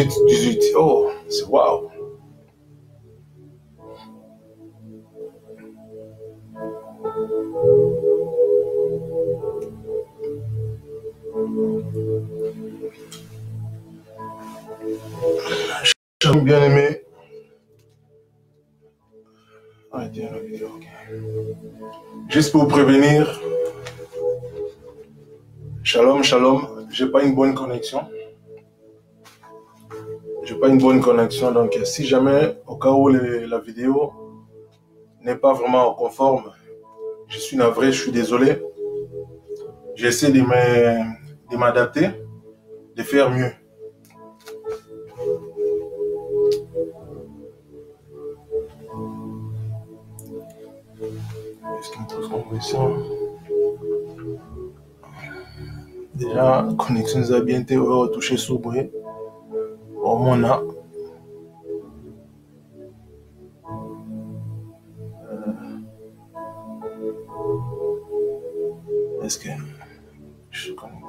18. Oh, c'est waouh. Bien aimé. Arrêtez la vidéo, ok. Juste pour vous prévenir, shalom, j'ai pas une bonne connexion. Donc si jamais, au cas où la vidéo n'est pas vraiment conforme, je suis navré, je suis désolé. J'essaie de m'adapter, de faire mieux. Est-ce qu'il me pose connexion? Déjà, la connexion nous a bien été retouchée sous bruit. Au moins là. Est-ce que je suis connecté?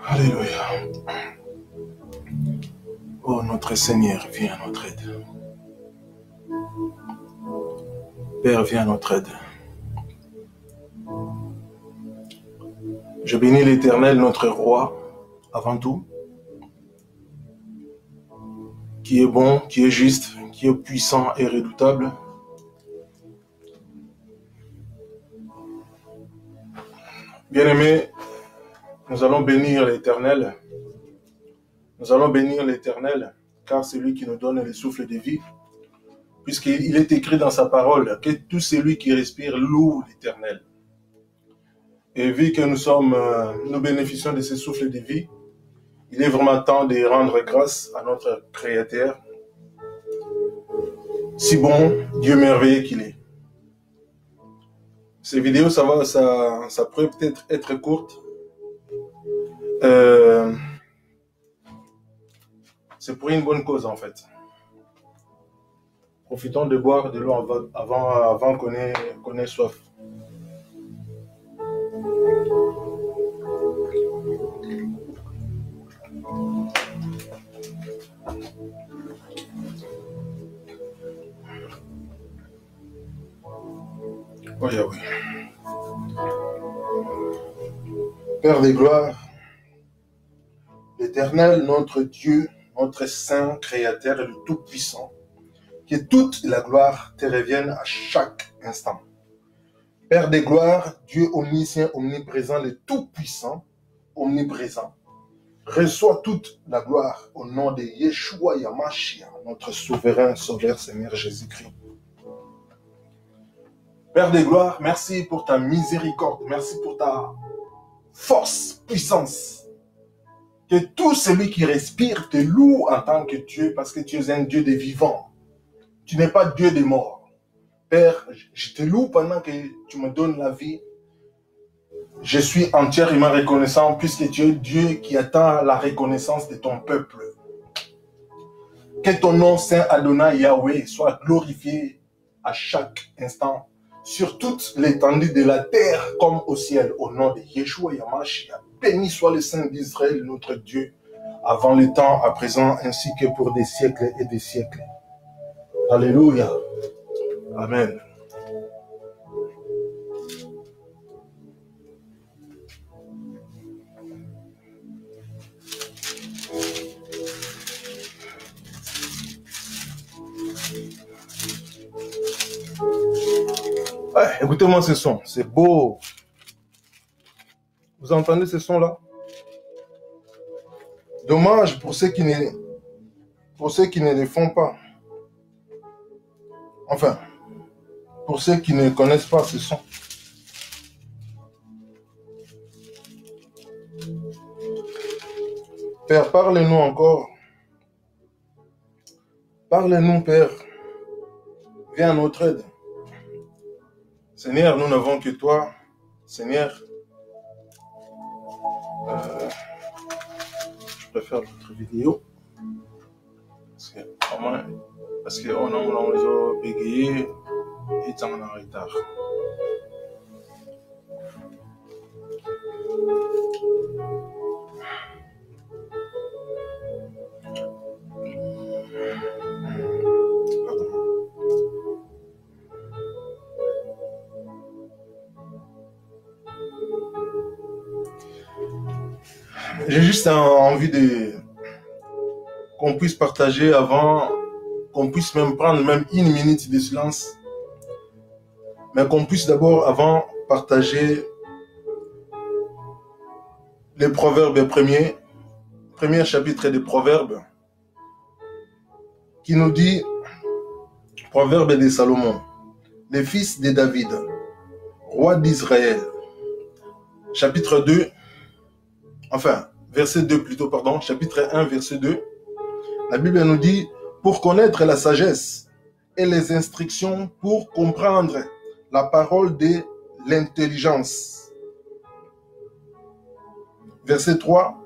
Alléluia. Oh, notre Seigneur, viens à notre aide. Père, viens à notre aide. Je bénis l'Éternel, notre Roi, avant tout, qui est bon, qui est juste, qui est puissant et redoutable. Bien-aimés, nous allons bénir l'Éternel. Nous allons bénir l'Éternel, car c'est lui qui nous donne le souffle de vie, puisqu'il est écrit dans sa parole que tout celui qui respire loue l'Éternel. Et vu que nous bénéficions de ce souffle de vie, il est vraiment temps de rendre grâce à notre Créateur, si bon, Dieu merveilleux qu'il est. Ces vidéos, ça pourrait peut-être être courte. C'est pour une bonne cause en fait. Profitons de boire de l'eau avant qu'on ait soif. Oh Yahweh. Père des gloires, l'Éternel, notre Dieu, notre Saint Créateur et le Tout-Puissant, que toute la gloire te revienne à chaque instant. Père des gloires, Dieu omniscient, omniprésent, le Tout-Puissant, omniprésent, reçois toute la gloire au nom de Yeshua Yamashia, notre souverain Sauveur Seigneur Jésus-Christ. Père des gloires, merci pour ta miséricorde, merci pour ta force, puissance. Que tout celui qui respire te loue en tant que Dieu, parce que tu es un Dieu des vivants. Tu n'es pas Dieu des morts. Père, je te loue pendant que tu me donnes la vie. Je suis entièrement reconnaissant puisque tu es Dieu qui attend la reconnaissance de ton peuple. Que ton nom Saint Adonai Yahweh soit glorifié à chaque instant sur toute l'étendue de la terre comme au ciel, au nom de Yeshua Yamashia. Béni soit le Saint d'Israël, notre Dieu, avant le temps, à présent, ainsi que pour des siècles et des siècles. Alléluia. Amen. Ouais, écoutez-moi ce son, c'est beau. Vous entendez ce son-là? Dommage pour ceux qui ne le font pas. Enfin, pour ceux qui ne connaissent pas ce son. Père, parle-nous encore. Parle-nous, Père. Viens à notre aide. Seigneur, nous n'avons que toi. Seigneur, je préfère notre vidéo. Parce qu'on a bégayé. est en retard. J'ai juste envie de qu'on puisse partager avant, qu'on puisse même prendre même une minute de silence, mais qu'on puisse d'abord avant partager les proverbes premier chapitre des proverbes, qui nous dit, proverbe de Salomon, les fils de David, roi d'Israël, chapitre 2, enfin, verset 2 plutôt, pardon, chapitre 1, verset 2, la Bible nous dit, pour connaître la sagesse et les instructions, pour comprendre la parole de l'intelligence. Verset 3,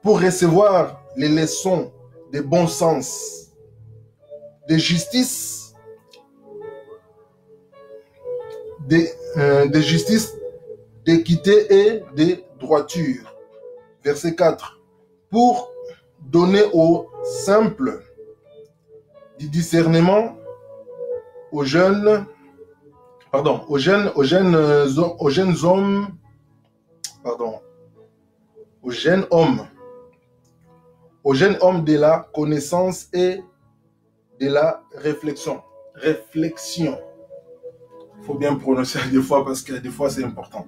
pour recevoir les leçons de bon sens, de justice, de justice, d'équité et de droiture. Verset 4, pour donner aux simples du discernement, aux jeunes hommes, aux jeunes hommes de la connaissance et de la réflexion. Réflexion. Il faut bien prononcer des fois parce que des fois c'est important.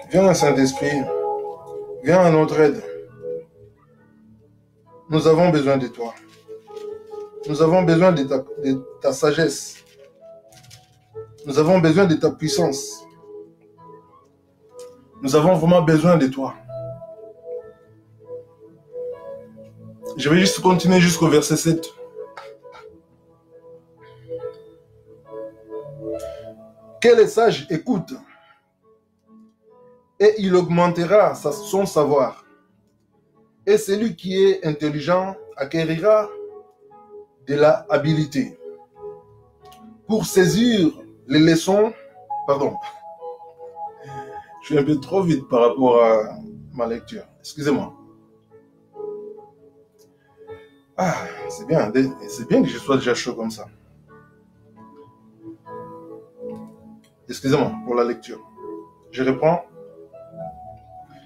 Viens, Saint-Esprit, viens à notre aide. Nous avons besoin de toi. Nous avons besoin de ta sagesse. Nous avons besoin de ta puissance. Nous avons vraiment besoin de toi. Je vais juste continuer jusqu'au verset 7. Que le sage écoute, et il augmentera son savoir. Et celui qui est intelligent acquérira de la habileté. Pour saisir les leçons, pardon, je suis un peu trop vite par rapport à ma lecture. Excusez-moi. Ah, c'est bien que je sois déjà chaud comme ça. Excusez-moi pour la lecture. Je reprends.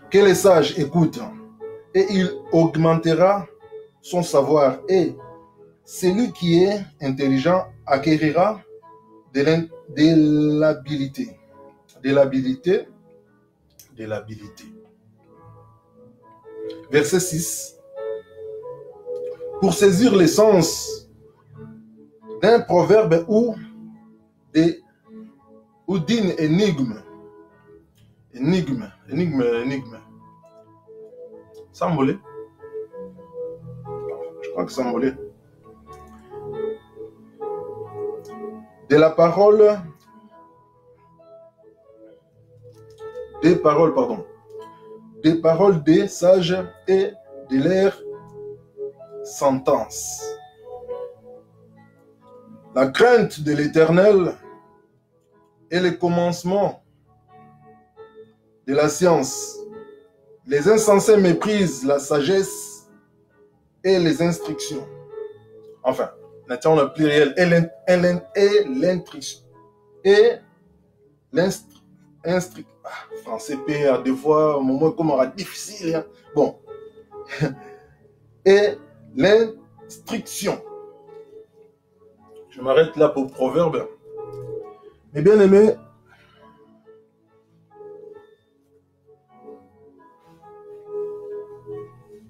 Que les sages écoutent, et il augmentera son savoir, et celui qui est intelligent acquérira de l'habilité. De l'habilité. De l'habilité. Verset 6. Pour saisir l'essence d'un proverbe ou d'une énigme. Énigme. Sambolé. Je crois que Sambolé. De la parole. Des paroles des sages et de leurs sentences. La crainte de l'Éternel est le commencement de la science. Les insensés méprisent la sagesse et les instructions. Enfin, maintenant le pluriel et l'instruction. Et l'instruction. Français P à des fois, au moment comment difficile. Hein? Bon. Et l'instruction. Je m'arrête là pour proverbe. Mes bien-aimés,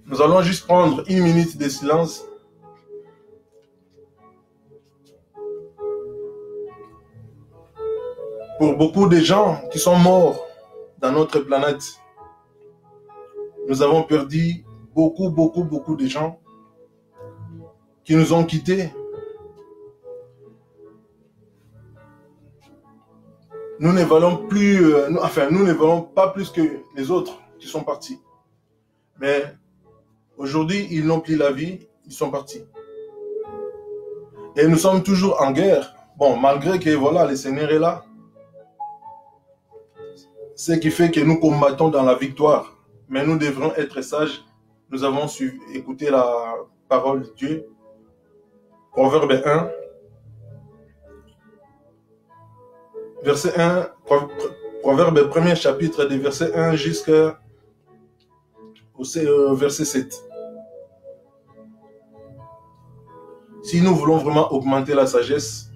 nous allons juste prendre une minute de silence. Pour beaucoup de gens qui sont morts dans notre planète, nous avons perdu beaucoup de gens qui nous ont quittés. Nous ne valons plus, nous ne valons pas plus que les autres. qui sont partis. Mais aujourd'hui, ils n'ont plus la vie, ils sont partis. Et nous sommes toujours en guerre. Bon, malgré que voilà, le Seigneur est là. Ce qui fait que nous combattons dans la victoire. Mais nous devrons être sages. Nous avons su écouter la parole de Dieu. Proverbe 1. Verset 1. Proverbe 1er chapitre de verset 1 jusqu'au verset 7. Si nous voulons vraiment augmenter la sagesse,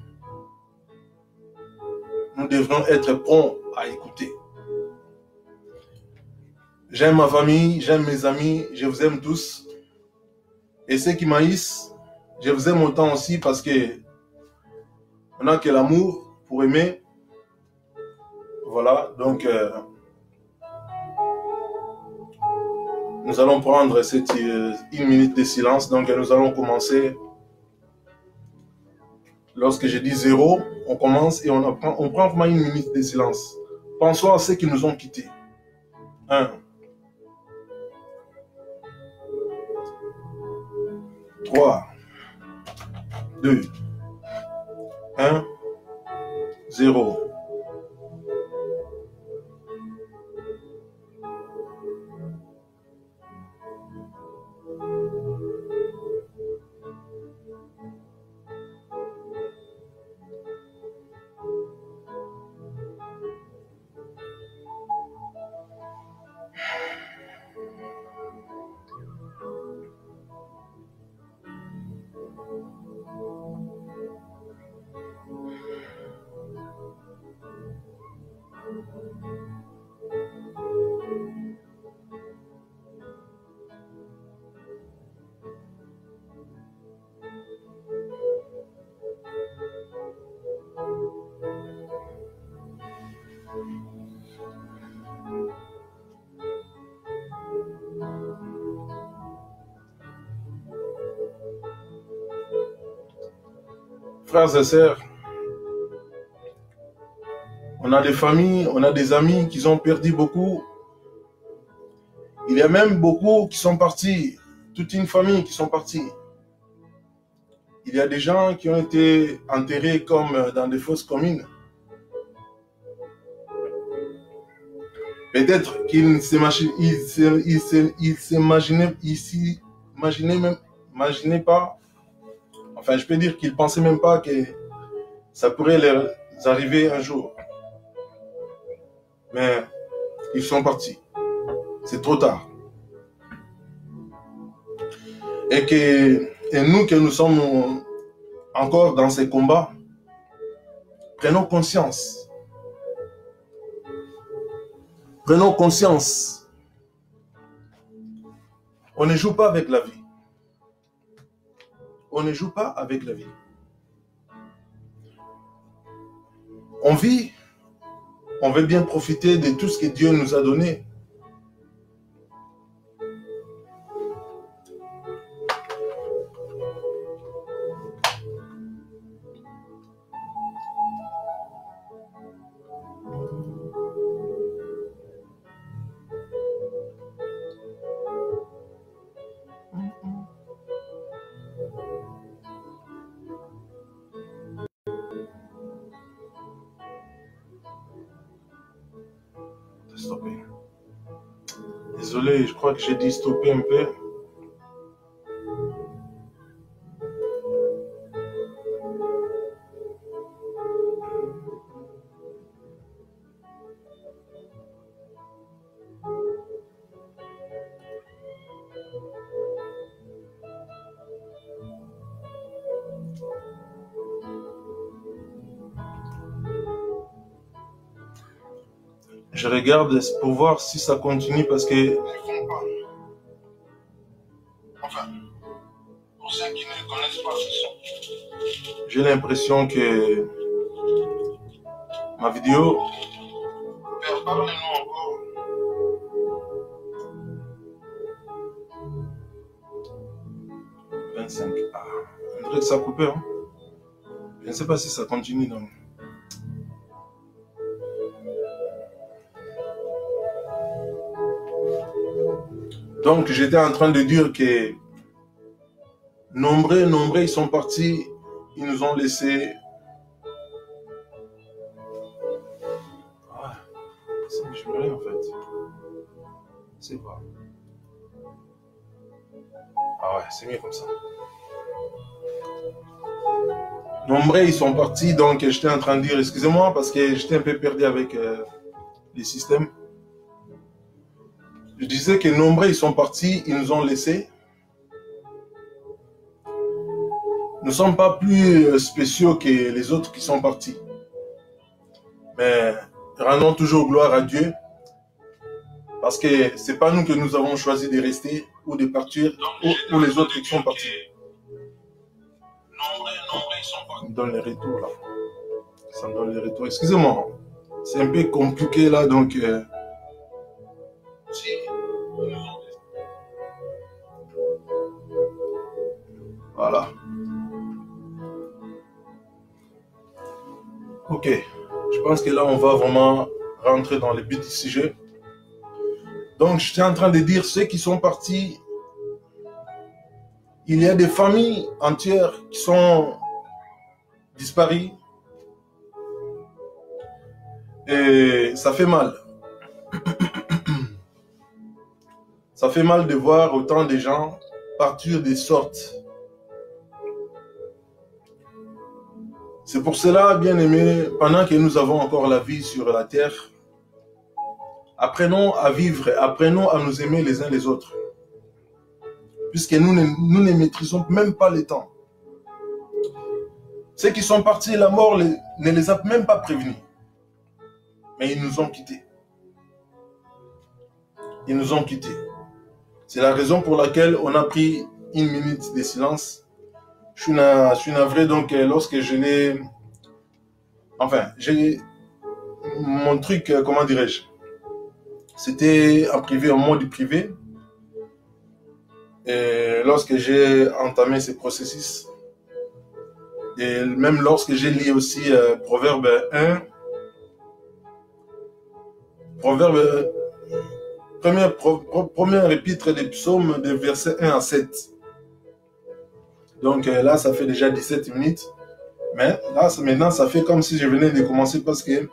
nous devrons être prompts à écouter. J'aime ma famille, j'aime mes amis, je vous aime tous. Et ceux qui m'haïssent, je vous aime autant aussi parce que on n'a que l'amour pour aimer. Voilà, donc nous allons prendre une minute de silence. Donc nous allons commencer. Lorsque je dis 0, on commence et on prend vraiment une minute de silence. Pensons à ceux qui nous ont quittés. 1, 3, 2, 1, 0. Frères et sœurs, on a des familles, on a des amis qui ont perdu beaucoup. Il y a même beaucoup qui sont partis, toute une famille qui sont partis. Il y a des gens qui ont été enterrés comme dans des fosses communes. Peut-être qu'ils ne s'imaginaient pas, enfin je peux dire qu'ils ne pensaient même pas que ça pourrait leur arriver un jour. Mais ils sont partis. C'est trop tard. Et nous que nous sommes encore dans ces combats, prenons conscience. Prenons conscience. On ne joue pas avec la vie. On ne joue pas avec la vie. On vit, on veut bien profiter de tout ce que Dieu nous a donné. Stopper. Désolé, je crois que j'ai dit stopper un peu. Je regarde pour voir si ça continue parce que... Enfin, pour ceux qui ne connaissent pas ce son, j'ai l'impression que ma vidéo... Père, parlez-nous encore. Ah, on dirait que ça a coupé. Hein? Je ne sais pas si ça continue donc. Donc, j'étais en train de dire que nombreux, ils sont partis, ils nous ont laissés. Ah, je me en fait. C'est pas. Ah ouais, c'est mieux comme ça. Nombreux, ils sont partis, donc j'étais en train de dire, excusez-moi, parce que j'étais un peu perdu avec les systèmes. Je disais que nombreux, ils sont partis, ils nous ont laissés. Nous ne sommes pas plus spéciaux que les autres qui sont partis. Mais rendons toujours gloire à Dieu, parce que ce n'est pas nous que nous avons choisi de rester ou de partir, ou les autres qui sont partis. Ça me donne les retours là. Ça me donne les retours. Excusez-moi, c'est un peu compliqué là, donc... Voilà. Ok. Je pense que là, on va vraiment rentrer dans le but du sujet. Donc, j'étais en train de dire, ceux qui sont partis, il y a des familles entières qui sont disparues. Et ça fait mal. Ça fait mal de voir autant de gens partir des sortes. C'est pour cela, bien aimé, pendant que nous avons encore la vie sur la terre, apprenons à vivre, apprenons à nous aimer les uns les autres. Puisque nous ne maîtrisons même pas les temps. Ceux qui sont partis, la mort ne les a même pas prévenus. Mais ils nous ont quittés. Ils nous ont quittés. C'est la raison pour laquelle on a pris une minute de silence. Je suis navré, donc lorsque je l'ai... Enfin, j'ai... Mon truc, comment dirais-je? C'était en privé, en mode privé. Et lorsque j'ai entamé ce processus, et même lorsque j'ai lu aussi Proverbe 1, Proverbe, premier épître des psaumes, de versets 1 à 7. Donc là, ça fait déjà 17 minutes. Mais là, maintenant, ça fait comme si je venais de commencer parce que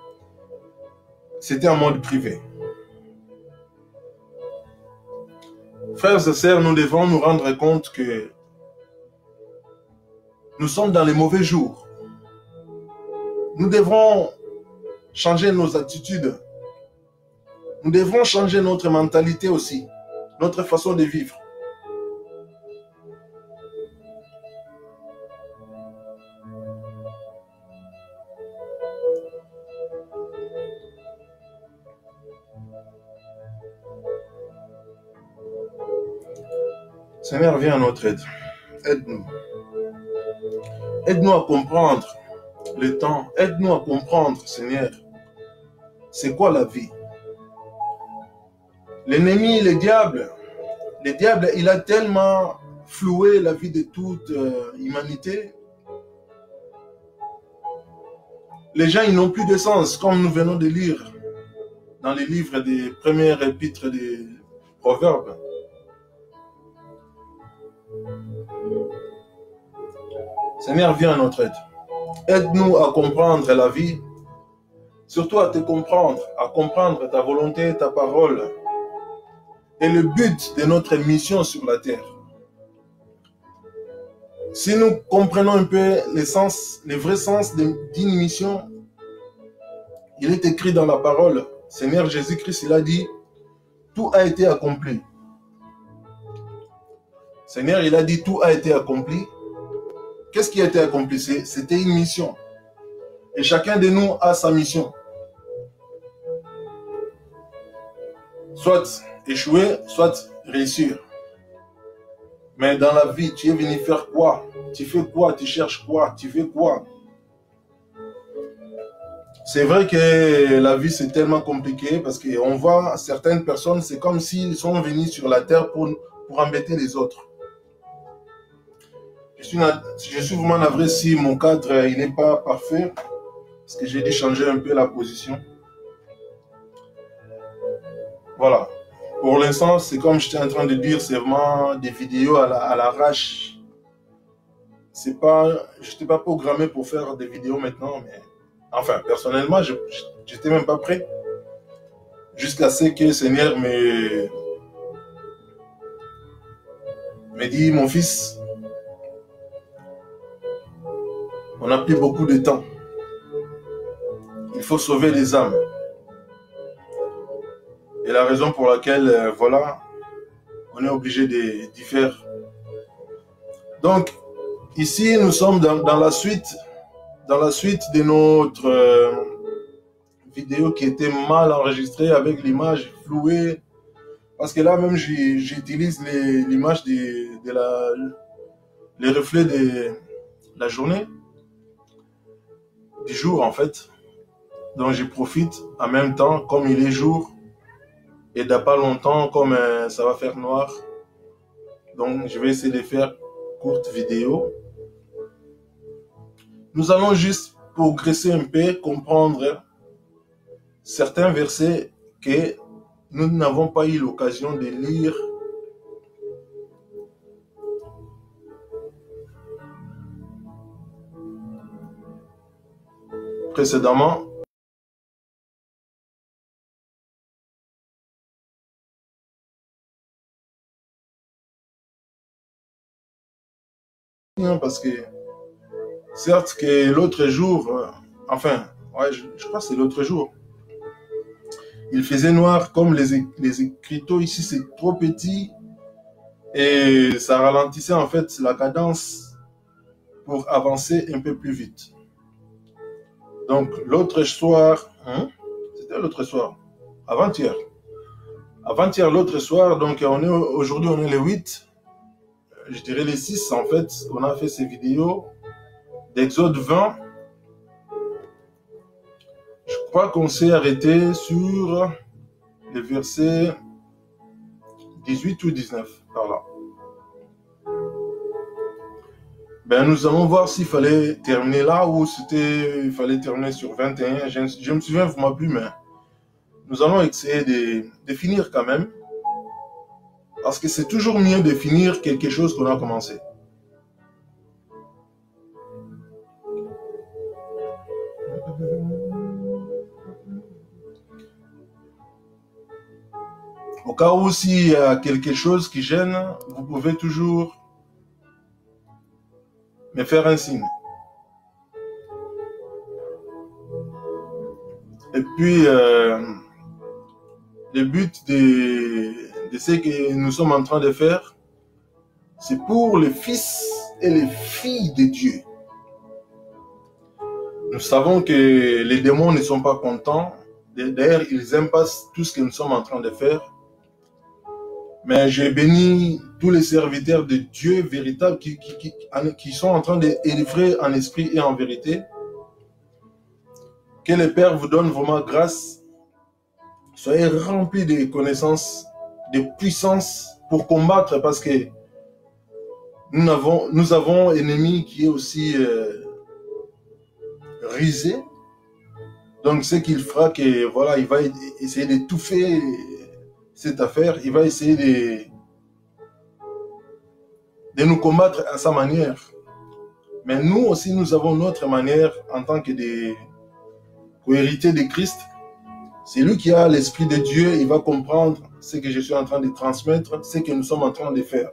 c'était en mode privé. Frères et sœurs, nous devons nous rendre compte que nous sommes dans les mauvais jours. Nous devrons changer nos attitudes. Nous devrons changer notre mentalité aussi, notre façon de vivre. Seigneur, viens à notre aide. Aide-nous. Aide-nous à comprendre le temps. Aide-nous à comprendre, Seigneur, c'est quoi la vie. L'ennemi, le diable, il a tellement floué la vie de toute humanité. Les gens, ils n'ont plus de sens, comme nous venons de lire dans les livres des premiers épîtres des Proverbes. Seigneur, viens à notre aide. Aide-nous à comprendre la vie, surtout à te comprendre, à comprendre ta volonté, ta parole et le but de notre mission sur la terre. Si nous comprenons un peu le vrai sens d'une mission, il est écrit dans la parole, Seigneur Jésus-Christ, il a dit, tout a été accompli. Seigneur, il a dit, tout a été accompli. Qu'est-ce qui a été accompli? C'était une mission. Et chacun de nous a sa mission. Soit échouer, soit réussir. Mais dans la vie, tu es venu faire quoi? Tu fais quoi? Tu cherches quoi? Tu fais quoi? C'est vrai que la vie, c'est tellement compliqué parce qu'on voit certaines personnes, c'est comme s'ils sont venus sur la terre pour embêter les autres. Je suis vraiment navré si mon cadre il n'est pas parfait, parce que j'ai dû changer un peu la position. Voilà. Pour l'instant, c'est comme j'étais en train de dire, c'est vraiment des vidéos à l'arrache. C'est pas, je n'étais pas programmé pour faire des vidéos maintenant, mais enfin, personnellement, je n'étais même pas prêt. Jusqu'à ce que le Seigneur me dit, mon fils, on n'a plus beaucoup de temps. Il faut sauver les âmes. Et la raison pour laquelle, voilà, on est obligé d'y faire. Donc, ici, nous sommes dans la suite de notre vidéo qui était mal enregistrée avec l'image flouée. Parce que là même, j'utilise l'image les reflets de la journée, du jour en fait. Donc, je profite en même temps, comme il est jour, et dans pas longtemps, comme ça va faire noir. Donc, je vais essayer de faire courte vidéo. Nous allons juste progresser un peu, comprendre certains versets que nous n'avons pas eu l'occasion de lire précédemment. Parce que certes que l'autre jour, enfin, ouais, je crois que c'est l'autre jour, il faisait noir, comme les écriteaux ici c'est trop petit et ça ralentissait en fait la cadence pour avancer un peu plus vite. Donc l'autre soir, c'était l'autre soir, avant-hier, l'autre soir, donc aujourd'hui on est le 8, je dirais les 6 en fait, on a fait ces vidéos d'Exode 20. Je crois qu'on s'est arrêté sur les versets 18 ou 19, par là. Ben, nous allons voir s'il fallait terminer là ou il fallait terminer sur 21. Je me souviens vraiment plus, mais nous allons essayer de finir quand même. Parce que c'est toujours mieux de finir quelque chose qu'on a commencé. Au cas où s'il y a quelque chose qui gêne, vous pouvez toujours me faire un signe. Et puis, le but de ce que nous sommes en train de faire, c'est pour les fils et les filles de Dieu. Nous savons que les démons ne sont pas contents. D'ailleurs, ils n'aiment pas tout ce que nous sommes en train de faire. Mais j'ai béni tous les serviteurs de Dieu véritables qui sont en train d'œuvrer en esprit et en vérité. Que le Père vous donne vraiment grâce. Soyez remplis de connaissances, de puissance pour combattre, parce que nous avons un ennemi qui est aussi risé. Donc, ce qu'il fera, que voilà, il va essayer d'étouffer cette affaire. Il va essayer de nous combattre à sa manière. Mais nous aussi, nous avons notre manière en tant que des co-héritiers de Christ. C'est lui qui a l'Esprit de Dieu. Il va comprendre ce que je suis en train de transmettre, ce que nous sommes en train de faire.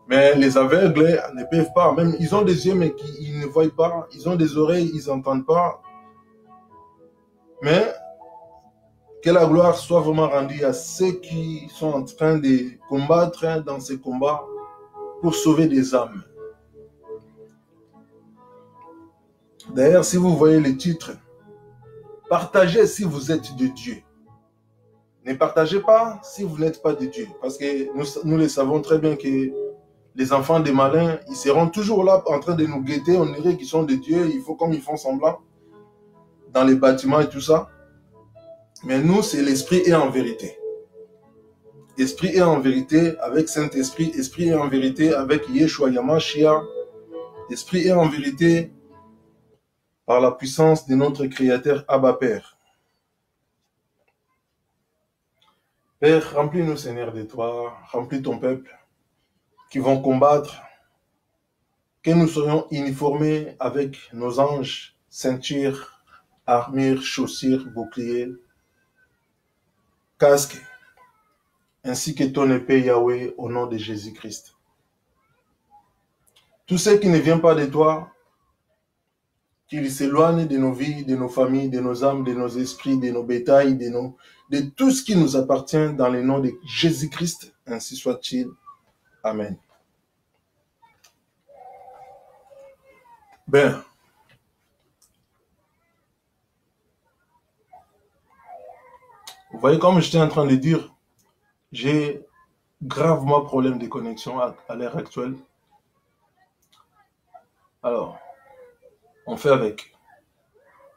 Mais les aveugles ne peuvent pas. Même, ils ont des yeux, mais ils ne voient pas. Ils ont des oreilles, ils n'entendent pas. Mais que la gloire soit vraiment rendue à ceux qui sont en train de combattre dans ces combats pour sauver des âmes. D'ailleurs, si vous voyez le titre, partagez si vous êtes de Dieu. Ne partagez pas si vous n'êtes pas de Dieu. Parce que nous le savons très bien que les enfants des malins, ils seront toujours là en train de nous guetter. On dirait qu'ils sont de Dieu. Il faut comme ils font semblant dans les bâtiments et tout ça. Mais nous, c'est l'esprit et en vérité. Esprit et en vérité avec Saint-Esprit. Esprit et en vérité avec Yeshua Yamashia. Esprit et en vérité par la puissance de notre Créateur Abba Père. Père, remplis-nous, Seigneur, de toi, remplis ton peuple qui vont combattre, que nous soyons uniformés avec nos anges, ceinture, armure, chaussures, boucliers, casque, ainsi que ton épée, Yahweh, au nom de Jésus-Christ. Tout ce qui ne vient pas de toi, qu'il s'éloigne de nos vies, de nos familles, de nos âmes, de nos esprits, de nos bétails, de tout ce qui nous appartient dans le nom de Jésus-Christ, ainsi soit-il. Amen. Ben, vous voyez, comme j'étais en train de dire, j'ai gravement problème de connexion à l'heure actuelle. Alors, on fait avec.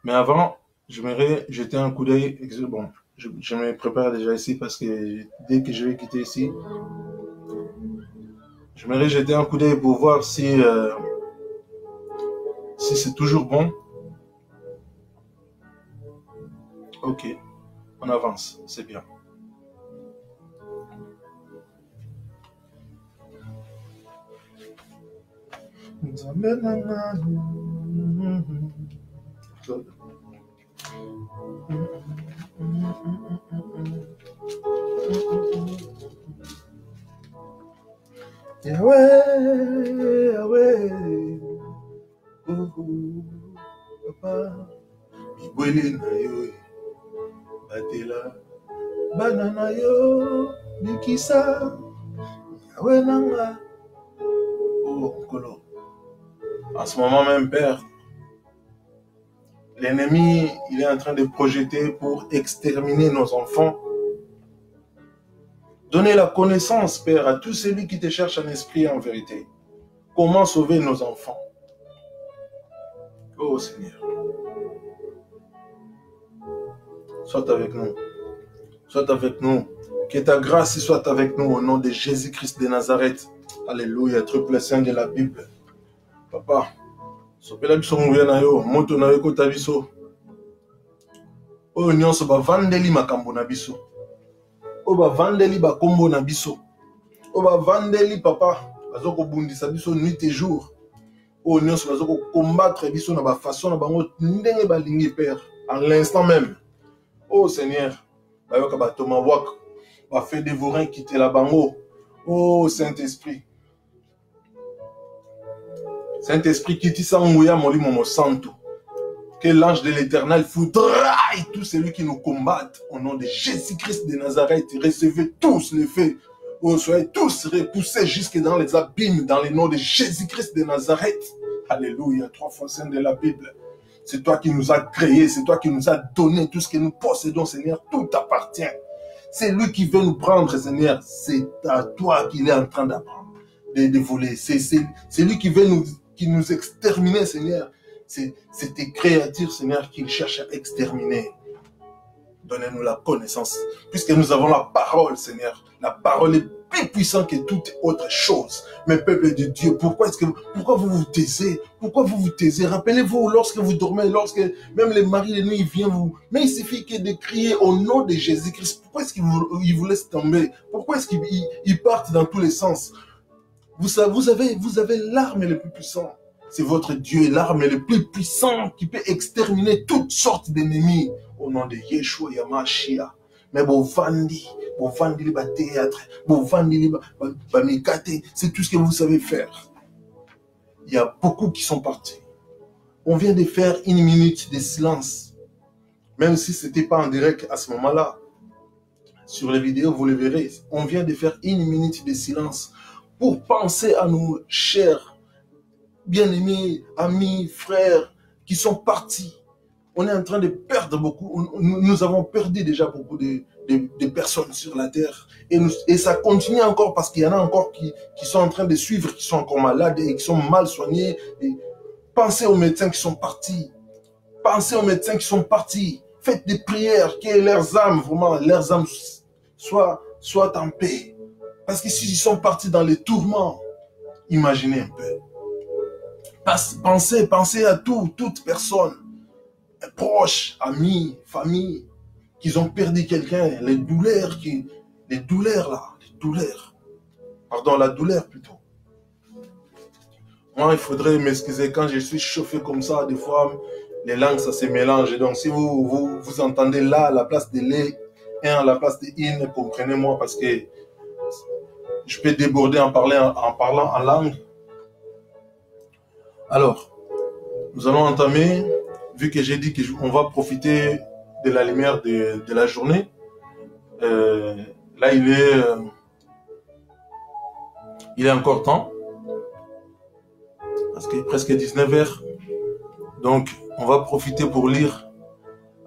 Mais avant, j'aimerais jeter un coup d'œil. Bon, je me prépare déjà ici parce que dès que je vais quitter ici, j'aimerais jeter un coup d'œil pour voir si c'est toujours bon. Ok, on avance, c'est bien. Yahweh, Yahweh, papa, bibwele na yo, batela, banana yo, bikisa, Yahweh nanga. Oh, Kolo. En ce moment même, Père, l'ennemi, il est en train de projeter pour exterminer nos enfants. Donnez la connaissance, Père, à tout celui qui te cherche en esprit et en vérité. Comment sauver nos enfants? Oh Seigneur, sois avec nous. Sois avec nous. Que ta grâce soit avec nous au nom de Jésus-Christ de Nazareth. Alléluia, triple saint de la Bible. Papa, sopela biso nguya na yo, moto na yo kota biso. Oyo nyonso bavandeli makambo na biso. Oyo bavandeli bakombo na biso. Oyo bavandeli papa, bazoko bundisa biso nuit et jour. Oyo nyonso bazoko combattre biso na ba façon na bango ndenge balingi Père, en l'instant même. Oh Seigneur, bayoka batomawak, ba fait dévorer quitter la bango. Oh Saint-Esprit. Saint-Esprit, qui tisse nguya molimo mo santo. Que l'ange de l'Éternel foudraille tout celui qui nous combatte. Au nom de Jésus-Christ de Nazareth, recevez tous les faits. Oh, soyez tous repoussés jusque dans les abîmes, dans le nom de Jésus-Christ de Nazareth. Alléluia, 3 fois saint de la Bible. C'est toi qui nous as créés, c'est toi qui nous as donné tout ce que nous possédons, Seigneur. Tout appartient. C'est lui qui veut nous prendre, Seigneur. C'est à toi qu'il est en train d'apprendre, de voler. C'est lui qui veut nous exterminer, Seigneur. C'est tes créatures, Seigneur, qu'il cherche à exterminer. Donnez-nous la connaissance, puisque nous avons la parole, Seigneur. La parole est plus puissante que toute autre chose. Mais peuple de Dieu, pourquoi vous vous taisez? Pourquoi vous vous taisez? Rappelez-vous, lorsque vous dormez, lorsque même les maris de nuit viennent vous... Mais il suffit que de crier au nom de Jésus-Christ. Pourquoi est-ce qu'ils vous laissent tomber? Pourquoi est-ce qu'ils partent dans tous les sens? Vous avez l'arme la plus puissante. C'est votre Dieu, l'arme le plus puissant qui peut exterminer toutes sortes d'ennemis au nom de Yeshua Yamashia. Mais Bovandi le théâtre, Bovandi le mikate, c'est tout ce que vous savez faire. Il y a beaucoup qui sont partis. On vient de faire 1 minute de silence. Même si ce n'était pas en direct à ce moment-là. Sur les vidéos, vous le verrez. On vient de faire 1 minute de silence pour penser à nos chers bien-aimés, amis, frères, qui sont partis. On est en train de perdre beaucoup. Nous avons perdu déjà beaucoup de personnes sur la terre. Et ça continue encore parce qu'il y en a encore qui sont en train de suivre, qui sont encore malades et qui sont mal soignés. Et pensez aux médecins qui sont partis. Pensez aux médecins qui sont partis. Faites des prières, que leurs âmes, vraiment, leurs âmes soient en paix. Parce que s'ils sont partis dans les tourments, imaginez un peu. Pensez à toute personne, proches, amis, famille, qui ont perdu quelqu'un, les douleurs les douleurs là, les douleurs. Pardon, la douleur plutôt. Moi, il faudrait m'excuser quand je suis chauffé comme ça, des fois, les langues, ça se mélange. Donc, si vous entendez là à la place de les, et à la place de in, comprenez-moi parce que je peux déborder en parlant en langue. Alors, nous allons entamer, vu que j'ai dit qu'on va profiter de la lumière de la journée. Là, il est encore temps. Parce qu'il est presque 19 h. Donc, on va profiter pour lire.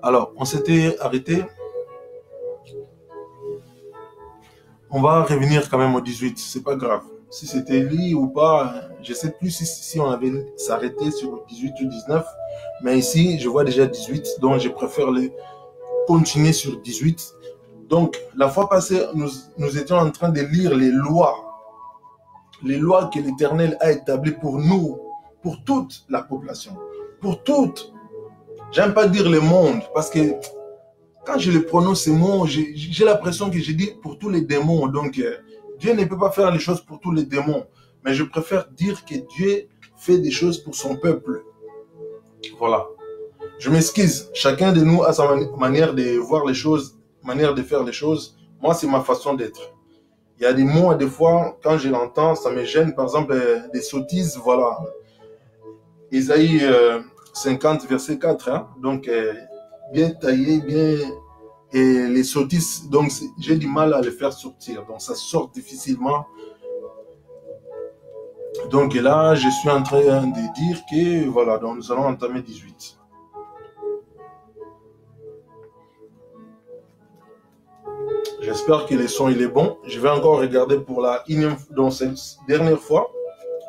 Alors, on s'était arrêté. On va revenir quand même au 18. C'est pas grave. Si c'était lu ou pas, je sais plus si on avait s'arrêté sur 18 ou 19. Mais ici, je vois déjà 18. Donc, je préfère continuer sur 18. Donc, la fois passée, nous étions en train de lire les lois. Les lois que l'Éternel a établies pour nous, pour toute la population, pour toute. J'aime pas dire le monde, parce que quand je le prononce ces mots, j'ai l'impression que je dis pour tous les démons. Donc, Dieu ne peut pas faire les choses pour tous les démons. Mais je préfère dire que Dieu fait des choses pour son peuple. Voilà. Je m'excuse. Chacun de nous a sa manière de voir les choses, manière de faire les choses. Moi, c'est ma façon d'être. Il y a des mots, des fois, quand je l'entends, ça me gêne. Par exemple, des sottises, voilà. Isaïe 50, verset 4. Hein? Donc, bien taillé, bien... Et les sottises, donc, j'ai du mal à les faire sortir. Donc, ça sort difficilement. Donc, là, je suis en train de dire que, voilà, donc nous allons entamer 18. J'espère que le son il est bon. Je vais encore regarder pour la dernière fois.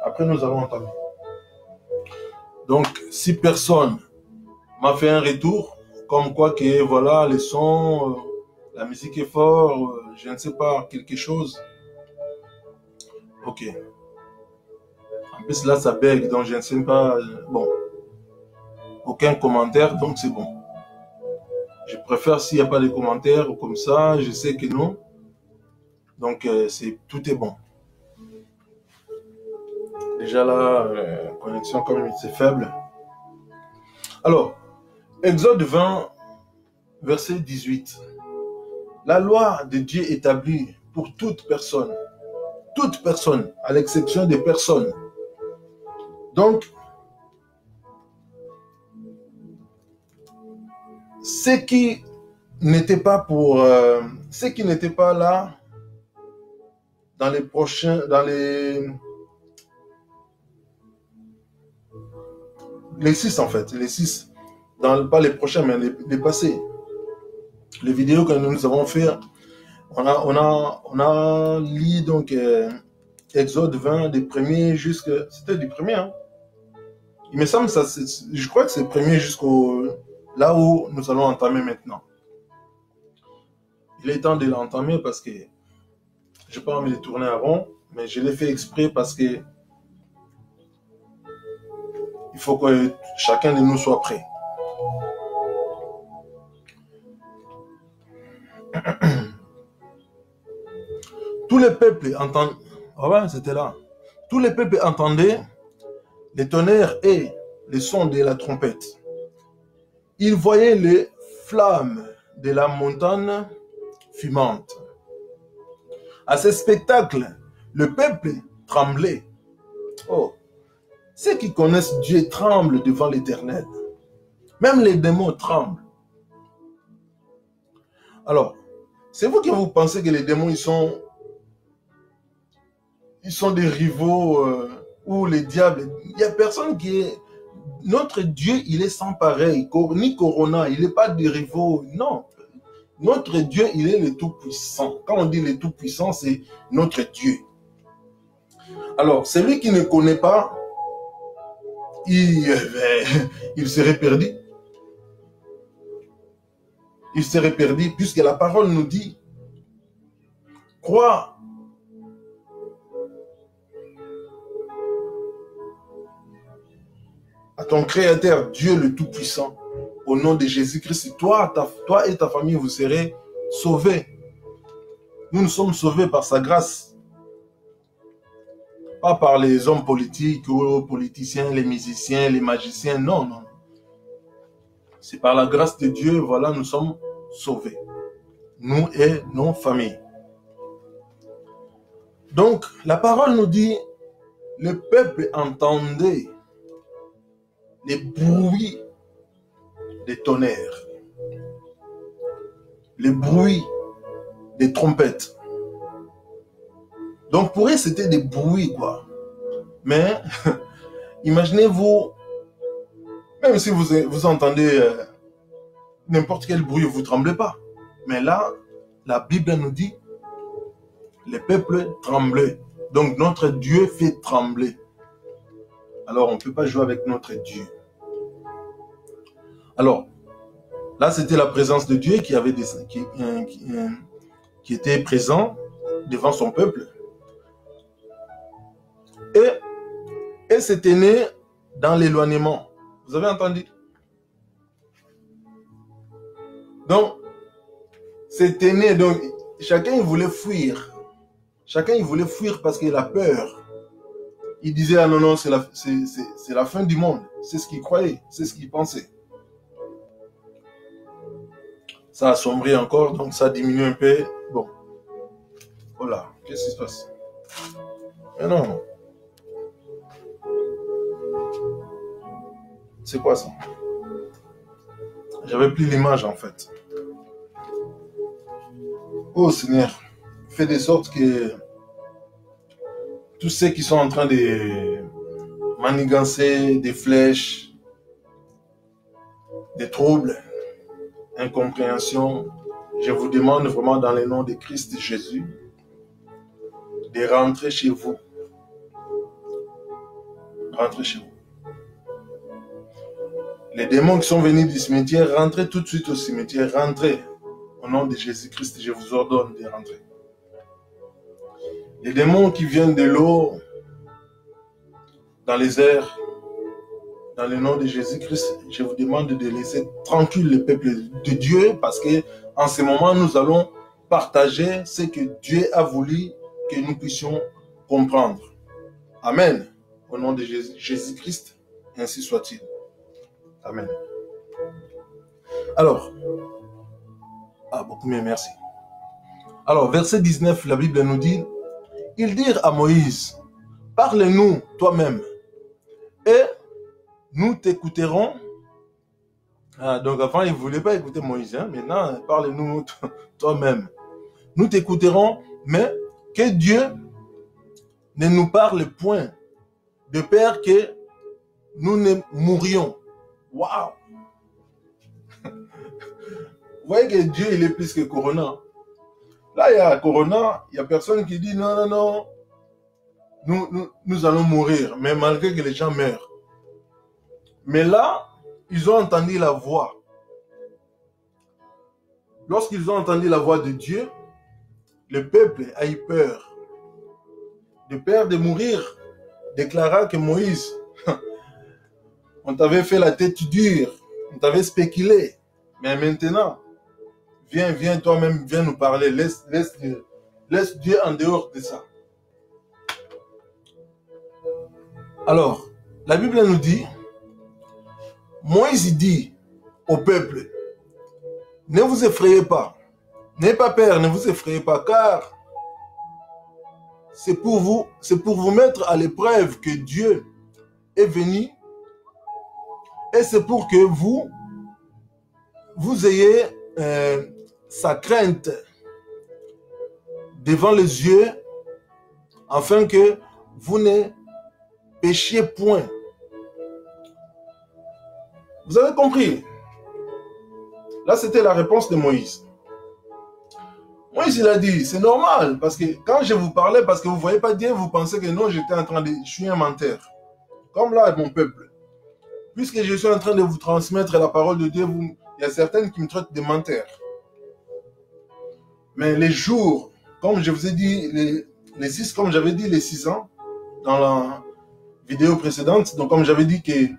Après, nous allons entamer. Donc, si personne m'a fait un retour, comme quoi que voilà, le son, la musique est fort, je ne sais pas, quelque chose. Ok. En plus, là, ça bug, donc je ne sais pas. Bon. Aucun commentaire, donc c'est bon. Je préfère s'il n'y a pas de commentaires ou comme ça, je sais que non. Donc, tout est bon. Déjà là, la connexion comme c'est faible. Alors, Exode 20, verset 18. La loi de Dieu établie pour toute personne, à l'exception des personnes. Donc, ceux qui n'étaient pas là dans les prochains, les 6 en fait, les 6, pas les prochains, mais les passés. Les vidéos que nous avons fait, on a lu donc Exode 20 des premiers jusqu'à, c'était du premier, hein. Il me semble ça, je crois que c'est le premier jusqu'au là où nous allons entamer maintenant. Il est temps de l'entamer parce que j'ai pas envie de tourner à rond, mais je l'ai fait exprès parce que il faut que chacun de nous soit prêt. Tous les peuples entendent. Ah ouais, c'était là. Tous les peuples entendaient les tonnerres et les sons de la trompette. Ils voyaient les flammes de la montagne fumante. À ce spectacle, le peuple tremblait. Oh, ceux qui connaissent Dieu tremblent devant l'Éternel. Même les démons tremblent. Alors, c'est vous qui vous pensez que les démons, ils sont des rivaux ou les diables. Il n'y a personne qui est... Notre Dieu, il est sans pareil. Ni Corona, il n'est pas des rivaux. Non. Notre Dieu, il est le Tout-Puissant. Quand on dit le Tout-Puissant, c'est notre Dieu. Alors, celui qui ne connaît pas, il serait perdu. Il serait perdu puisque la parole nous dit, crois à ton Créateur, Dieu le Tout-Puissant, au nom de Jésus-Christ. Toi et ta famille, vous serez sauvés. Nous sommes sauvés par sa grâce. Pas par les hommes politiques ou les politiciens, les musiciens, les magiciens. Non, non. C'est par la grâce de Dieu, voilà, nous sommes sauvés. Nous et nos familles. Donc, la parole nous dit, le peuple entendait les bruits des tonnerres, les bruits des trompettes. Donc, pour eux, c'était des bruits, quoi. Mais, imaginez-vous, même si vous entendez n'importe quel bruit, vous ne tremblez pas. Mais là, la Bible nous dit, les peuples tremblaient. Donc, notre Dieu fait trembler. Alors, on ne peut pas jouer avec notre Dieu. Alors, là, c'était la présence de Dieu qui était présent devant son peuple. Et c'était né dans l'éloignement. Vous avez entendu? Donc, c'était né. Donc, chacun il voulait fuir. Chacun il voulait fuir parce qu'il a peur. Il disait, ah non, non, c'est la fin du monde. C'est ce qu'il croyait, c'est ce qu'il pensait. Ça a sombré encore, donc ça diminue un peu. Bon. Voilà, qu'est-ce qui se passe? Mais non. C'est quoi ça? J'avais plus l'image en fait. Oh Seigneur, fais de sorte que tous ceux qui sont en train de manigancer des flèches, des troubles, incompréhension, je vous demande vraiment dans le nom de Christ Jésus de rentrer chez vous. Rentrez chez vous. Les démons qui sont venus du cimetière, rentrez tout de suite au cimetière, rentrez. Au nom de Jésus-Christ, je vous ordonne de rentrer. Les démons qui viennent de l'eau, dans les airs, dans le nom de Jésus-Christ, je vous demande de laisser tranquille le peuple de Dieu parce que en ce moment, nous allons partager ce que Dieu a voulu que nous puissions comprendre. Amen. Au nom de Jésus-Christ, ainsi soit-il. Amen. Alors, beaucoup mieux, merci. Alors, verset 19, la Bible nous dit, ils dirent à Moïse, parle-nous toi-même, et nous t'écouterons. Donc avant, ils ne voulaient pas écouter Moïse, hein? Maintenant, parle-nous toi-même. Nous t'écouterons, mais que Dieu ne nous parle point, de peur que nous ne mourions. Waouh! Vous voyez que Dieu, il est plus que Corona. Là, il y a Corona, il n'y a personne qui dit non, non, non, nous allons mourir, mais malgré que les gens meurent. Mais là, ils ont entendu la voix. Lorsqu'ils ont entendu la voix de Dieu, le peuple a eu peur. De peur de mourir, déclara que Moïse, on t'avait fait la tête dure, on t'avait spéculé, mais maintenant, viens toi-même, viens nous parler, laisse Dieu en dehors de ça. Alors, la Bible nous dit, Moïse dit au peuple, ne vous effrayez pas, n'ayez pas peur, ne vous effrayez pas, car c'est pour vous mettre à l'épreuve que Dieu est venu, et c'est pour que vous ayez sa crainte devant les yeux, afin que vous ne péchiez point. Vous avez compris? Là, c'était la réponse de Moïse. Moïse, il a dit, c'est normal, parce que quand je vous parlais, parce que vous ne voyez pas Dieu, vous pensez que non, je suis un menteur. Comme là, mon peuple. Puisque je suis en train de vous transmettre la parole de Dieu, il y a certaines qui me traitent de menteur. Mais les jours, comme je vous ai dit, comme j'avais dit, les 6 ans, dans la vidéo précédente, donc comme j'avais dit que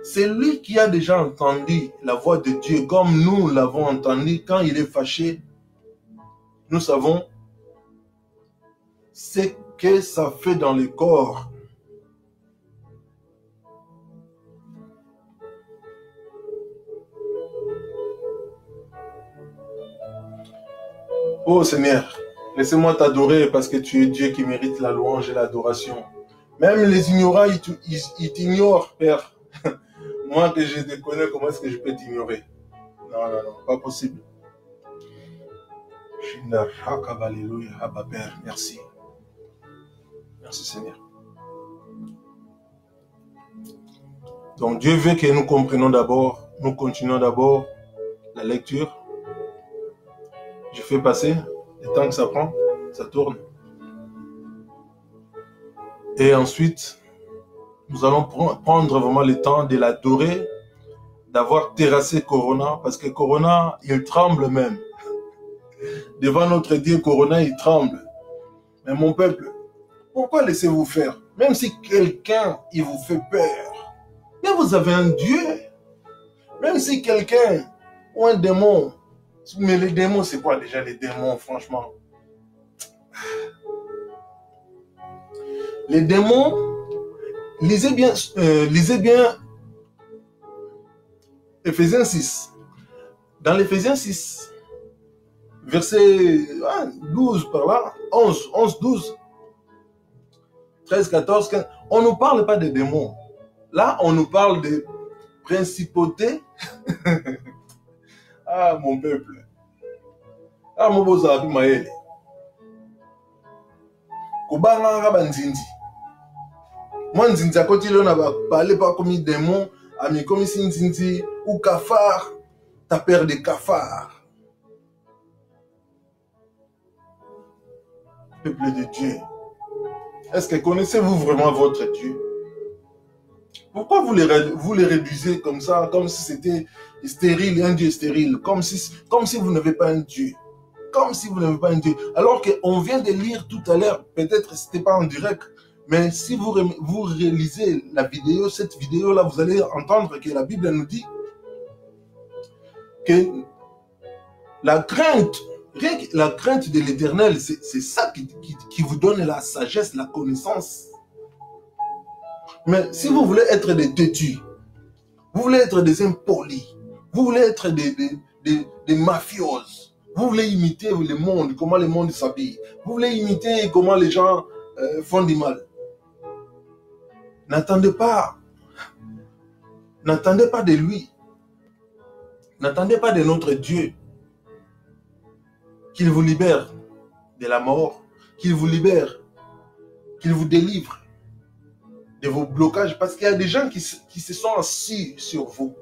c'est lui qui a déjà entendu la voix de Dieu, comme nous l'avons entendu quand il est fâché nous savons ce que ça fait dans le corps. Oh Seigneur, laissez-moi t'adorer parce que tu es Dieu qui mérite la louange et l'adoration. Même les ignorants, ils t'ignorent, Père. Moi que je te connais, comment est-ce que je peux t'ignorer? Non, non, non, pas possible. Père, merci. Merci Seigneur. Donc Dieu veut que nous comprenions d'abord, nous continuons d'abord la lecture. Je fais passer le temps que ça prend, ça tourne. Et ensuite, nous allons prendre vraiment le temps de l'adorer, d'avoir terrassé Corona, parce que Corona, il tremble même. Devant notre Dieu, Corona, il tremble. Mais mon peuple, pourquoi laissez-vous faire? Même si quelqu'un, il vous fait peur, mais vous avez un Dieu. Même si quelqu'un ou un démon, mais les démons, c'est quoi déjà les démons, franchement? Les démons, lisez bien Éphésiens 6. Dans l'Éphésiens 6, verset 12 par là, 11, 12, 13, 14, 15, on ne nous parle pas des démons. Là, on nous parle des principautés. Ah, mon peuple. Ah, mon beau Zabi Maël. Kobanga Banzindi. Moi, Nzinzi, à côté, on a parlé pas comme démon, ami comme Nzinzi, ou cafard, ta peur de cafard. Peuple de Dieu, est-ce que connaissez-vous vraiment votre Dieu? Pourquoi vous les réduisez comme ça, comme si c'était stérile, un Dieu stérile, comme si vous n'avez pas un Dieu? Comme si vous n'avez pas un Dieu. Alors qu'on vient de lire tout à l'heure, peut-être ce n'était pas en direct, mais si vous réalisez la vidéo, cette vidéo-là, vous allez entendre que la Bible nous dit que la crainte de l'Éternel, c'est ça qui vous donne la sagesse, la connaissance. Mais si vous voulez être des têtus, vous voulez être des impolis, vous voulez être des mafioses, vous voulez imiter le monde, comment le monde s'habille, vous voulez imiter comment les gens font du mal. N'attendez pas de lui. N'attendez pas de notre Dieu qu'il vous libère de la mort, qu'il vous libère, qu'il vous délivre de vos blocages. Parce qu'il y a des gens qui se sont assis sur vous.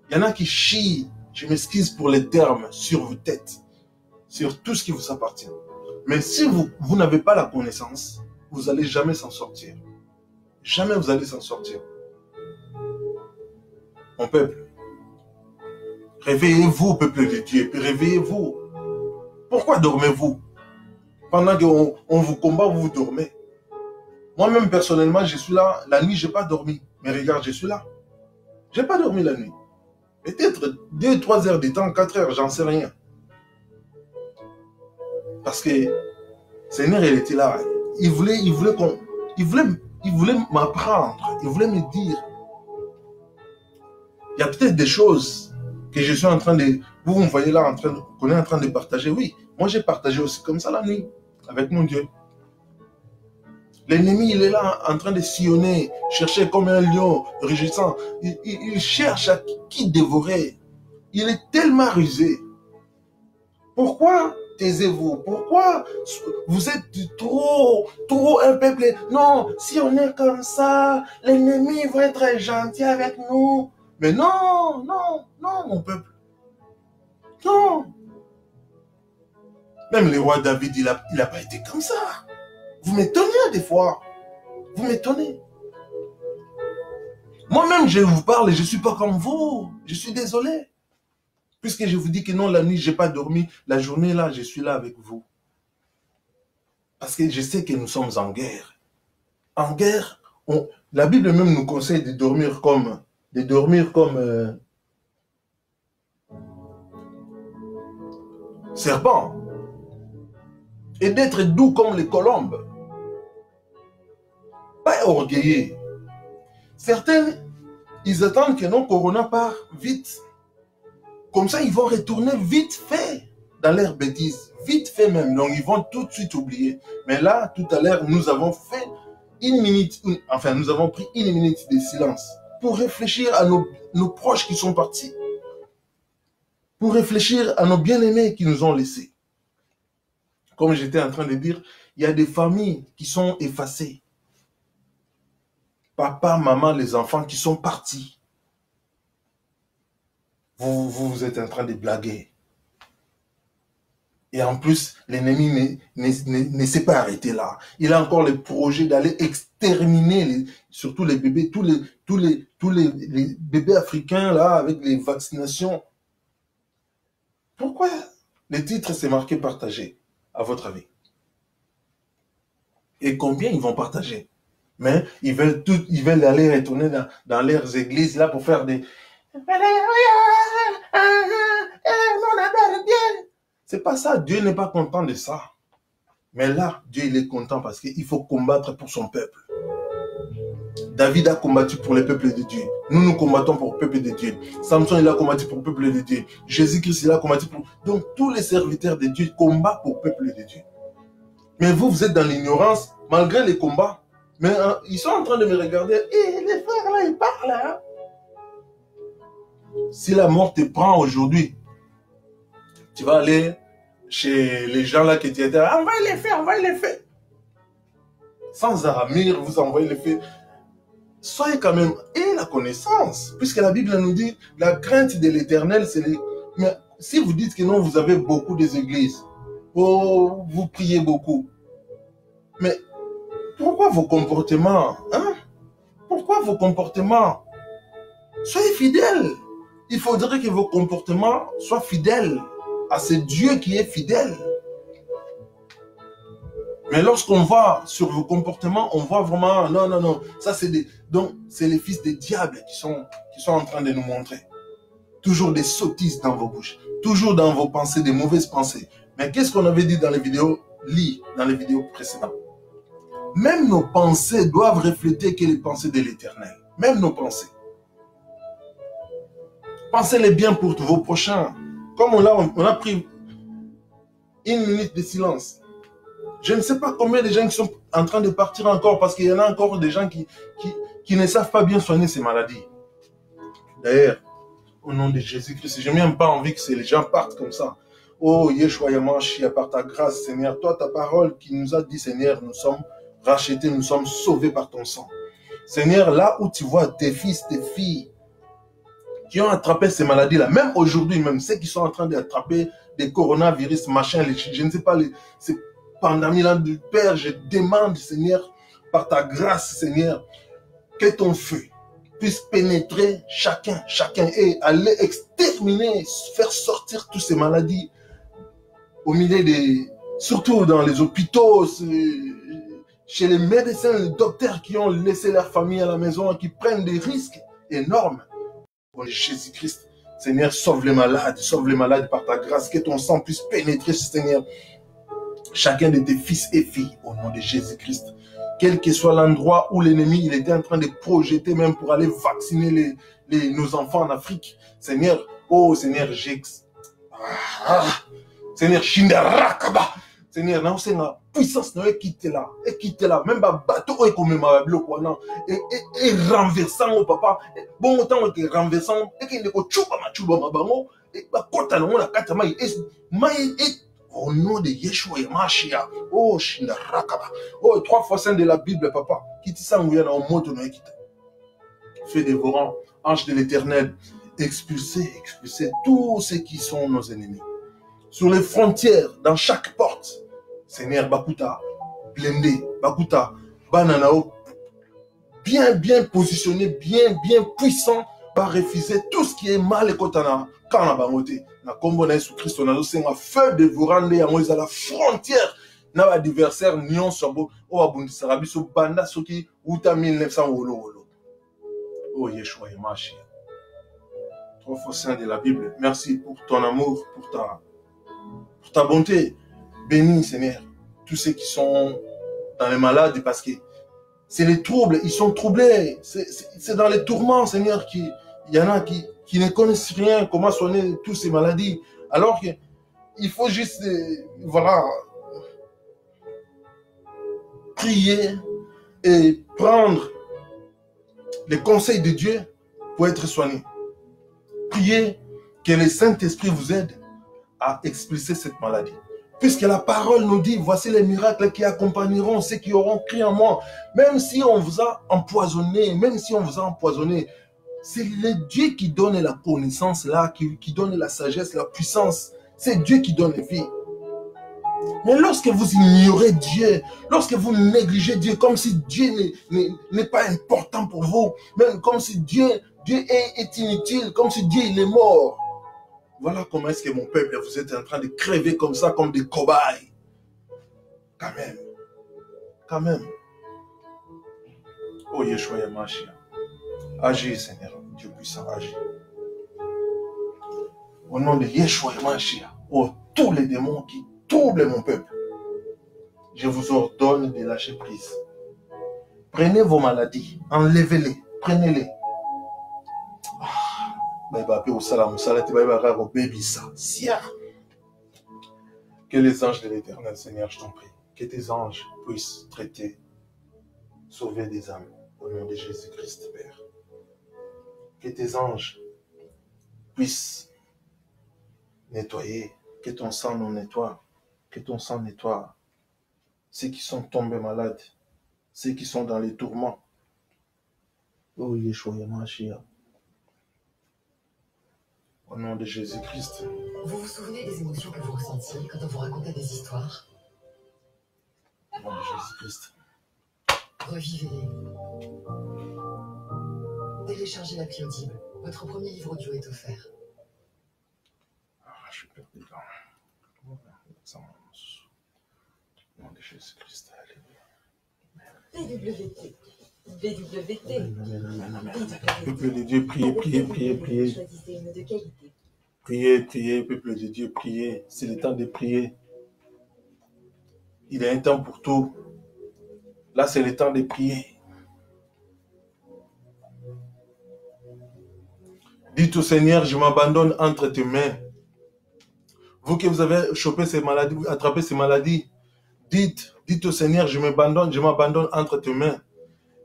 Il y en a qui chient, je m'excuse pour les termes, sur vos têtes, sur tout ce qui vous appartient. Mais si vous n'avez pas la connaissance, vous n'allez jamais s'en sortir. Jamais vous allez s'en sortir. Mon peuple, réveillez-vous, peuple de Dieu, réveillez-vous. Pourquoi dormez-vous? Pendant qu'on vous combat, vous dormez. Moi-même, personnellement, je suis là. La nuit, je n'ai pas dormi. Mais regarde, je suis là. Je n'ai pas dormi la nuit. Peut-être 2-3 heures de temps, 4 heures, j'en sais rien. Parce que Seigneur, il était là. Il voulait m'apprendre. Il voulait me dire. Il y a peut-être des choses que je suis en train de... Vous me voyez là, qu'on est en train de partager. Oui, moi j'ai partagé aussi comme ça la nuit, avec mon Dieu. L'ennemi, il est là en train de sillonner, chercher comme un lion rugissant. Il cherche à qui dévorer. Il est tellement rusé. Pourquoi taisez-vous? Pourquoi vous êtes trop un peuple? Non, si on est comme ça, l'ennemi va être gentil avec nous. Mais non, non, non, mon peuple. Non. Même le roi David, il a pas été comme ça. Vous m'étonnez des fois. Vous m'étonnez. Moi-même, je vous parle et je ne suis pas comme vous. Je suis désolé. Puisque je vous dis que non, la nuit, je n'ai pas dormi. La journée, là, je suis là avec vous. Parce que je sais que nous sommes en guerre. En guerre, la Bible même nous conseille de dormir comme serpent. et d'être doux comme les colombes. Pas orgueilleux. Certains, ils attendent que non Corona part vite. Comme ça, ils vont retourner vite fait dans leurs bêtises. Vite fait même. Donc, ils vont tout de suite oublier. Mais là, tout à l'heure, nous avons fait nous avons pris une minute de silence pour réfléchir à nos proches qui sont partis. Pour réfléchir à nos bien-aimés qui nous ont laissés. Comme j'étais en train de dire, il y a des familles qui sont effacées. Papa, maman, les enfants qui sont partis. Vous êtes en train de blaguer. Et en plus, l'ennemi ne s'est pas arrêté là. Il a encore le projet d'aller exterminer surtout les bébés, tous les bébés africains là, avec les vaccinations. Pourquoi le titre s'est marqué partagé, à votre avis? Et combien ils vont partager? Mais ils veulent aller retourner dans leurs églises là pour faire des... C'est pas ça, Dieu n'est pas content de ça. Mais là, Dieu il est content parce qu'il faut combattre pour son peuple. David a combattu pour le peuple de Dieu. Nous combattons pour le peuple de Dieu. Samson il a combattu pour le peuple de Dieu. Jésus-Christ il a combattu pour... Donc tous les serviteurs de Dieu combattent pour le peuple de Dieu. Mais vous êtes dans l'ignorance, malgré les combats. Mais ils sont en train de me regarder. Et les frères là, ils parlent. Hein? Si la mort te prend aujourd'hui, tu vas aller chez les gens là qui étaient là, envoyez les faits. Sans aramir, vous envoyez les faits. Soyez quand même, et la connaissance, puisque la Bible nous dit, la crainte de l'Éternel, c'est les... Mais si vous dites que non, vous avez beaucoup des églises, oh, vous priez beaucoup, mais pourquoi vos comportements, hein? Pourquoi vos comportements? Soyez fidèles. Il faudrait que vos comportements soient fidèles à ce Dieu qui est fidèle. Mais lorsqu'on voit sur vos comportements, on voit vraiment, non, ça c'est des... Donc, c'est les fils des diables qui sont en train de nous montrer. Toujours des sottises dans vos bouches, toujours dans vos pensées, des mauvaises pensées. Mais qu'est-ce qu'on avait dit dans les vidéos, dans les vidéos précédentes? Même nos pensées doivent refléter que les pensées de l'Éternel. Même nos pensées. Pensez les bien pour vos prochains. Comme on a pris une minute de silence. Je ne sais pas combien de gens qui sont en train de partir encore parce qu'il y en a encore des gens qui ne savent pas bien soigner ces maladies. D'ailleurs, au nom de Jésus-Christ, je n'ai même pas envie que les gens partent comme ça. Oh, Yeshua Yamashia, par ta grâce, Seigneur, toi, ta parole qui nous a dit, Seigneur, nous sommes rachetés, nous sommes sauvés par ton sang. Seigneur, là où tu vois tes fils, tes filles qui ont attrapé ces maladies-là, même aujourd'hui, même ceux qui sont en train d'attraper des coronavirus, machin, je ne sais pas, ces pandémies-là du Père, je demande, Seigneur, par ta grâce, Seigneur, que ton feu puisse pénétrer chacun et aller exterminer, faire sortir toutes ces maladies au milieu des... Surtout dans les hôpitaux, chez les médecins, les docteurs qui ont laissé leur famille à la maison, qui prennent des risques énormes. Pour Jésus-Christ, Seigneur, sauve les malades par ta grâce, que ton sang puisse pénétrer, Seigneur, chacun de tes fils et filles, au nom de Jésus-Christ. Quel que soit l'endroit où l'ennemi il était en train de projeter, même pour aller vacciner nos enfants en Afrique. Seigneur, oh Seigneur, Seigneur, Shindarakaba. Seigneur, non, c'est la puissance, non, quitte là. Même le bateau est comme ma bloc, non. Et renversant au papa. Bon, autant que renversant, et qu'il ne peut pas ma bango. Et bah, quand on a quatre mailles, au nom de Yeshua Yamashia, oh Shindarakaba, oh 3 fois saint de la Bible, papa, qui t'y s'en vient en moto, non, quitte. Feu dévorant, ange de l'Éternel, expulsez tous ceux qui sont nos ennemis. Sur les frontières, dans chaque porte, Seigneur, Bakuta, blindé, Bakuta, Bananao, bien positionné, bien puissant, va refuser tout ce qui est mal et kotana, quand on a bangoté. Na kombo na Yesu Christ, on a aussi un feu dévorant les amours à la frontière. Na adversaire nion sobo, o abundisara biso banda soki uta 1900 wolo. Oh Yeshua Yamashia. 3 fois saint de la Bible, merci pour ton amour, pour ta bonté. Bénis, Seigneur. tous ceux qui sont dans les malades, parce que c'est les troubles, ils sont troublés. C'est dans les tourments, Seigneur, il y en a qui ne connaissent rien, comment soigner toutes ces maladies. Alors qu'il faut juste, voilà, prier et prendre les conseils de Dieu pour être soigné. Priez que le Saint-Esprit vous aide à expulser cette maladie. Puisque la parole nous dit, voici les miracles qui accompagneront ceux qui auront crié en moi. Même si on vous a empoisonné, c'est le Dieu qui donne la connaissance là, qui donne la sagesse, la puissance. C'est Dieu qui donne la vie. Mais lorsque vous ignorez Dieu, lorsque vous négligez Dieu, comme si Dieu n'est pas important pour vous, même comme si Dieu est inutile, comme si Dieu il est mort. Voilà comment est-ce que mon peuple, vous êtes en train de crever comme ça, comme des cobayes. Quand même. Quand même. Oh Yeshua Yamashia. Agis Seigneur, Dieu puissant, agis. Au nom de Yeshua Yamashia. Oh, tous les démons qui troublent mon peuple. Je vous ordonne de lâcher prise. Prenez vos maladies, enlevez-les, prenez-les. Que les anges de l'Éternel, Seigneur, je t'en prie, que tes anges puissent traiter, sauver des âmes au nom de Jésus-Christ, Père. Que tes anges puissent nettoyer, que ton sang nous nettoie, que ton sang nettoie ceux qui sont tombés malades, ceux qui sont dans les tourments. Oh Yeshua Yamashia. Au nom de Jésus-Christ. Vous vous souvenez des émotions que vous ressentiez quand on vous racontait des histoires? Au nom de Jésus-Christ. Revivez-les. Téléchargez l'appli Audible. Votre premier livre audio est offert. Je suis perdu là. Au nom de Jésus-Christ. BWT. BWT. Peuple de Dieu, priez, priez, priez, priez. Choisissez une de qualité. Priez, priez, peuple de Dieu, priez. C'est le temps de prier. Il y a un temps pour tout. Là, c'est le temps de prier. Dites au Seigneur, je m'abandonne entre tes mains. Vous qui vous avez chopé ces maladies, attrapé ces maladies, dites au Seigneur, je m'abandonne entre tes mains.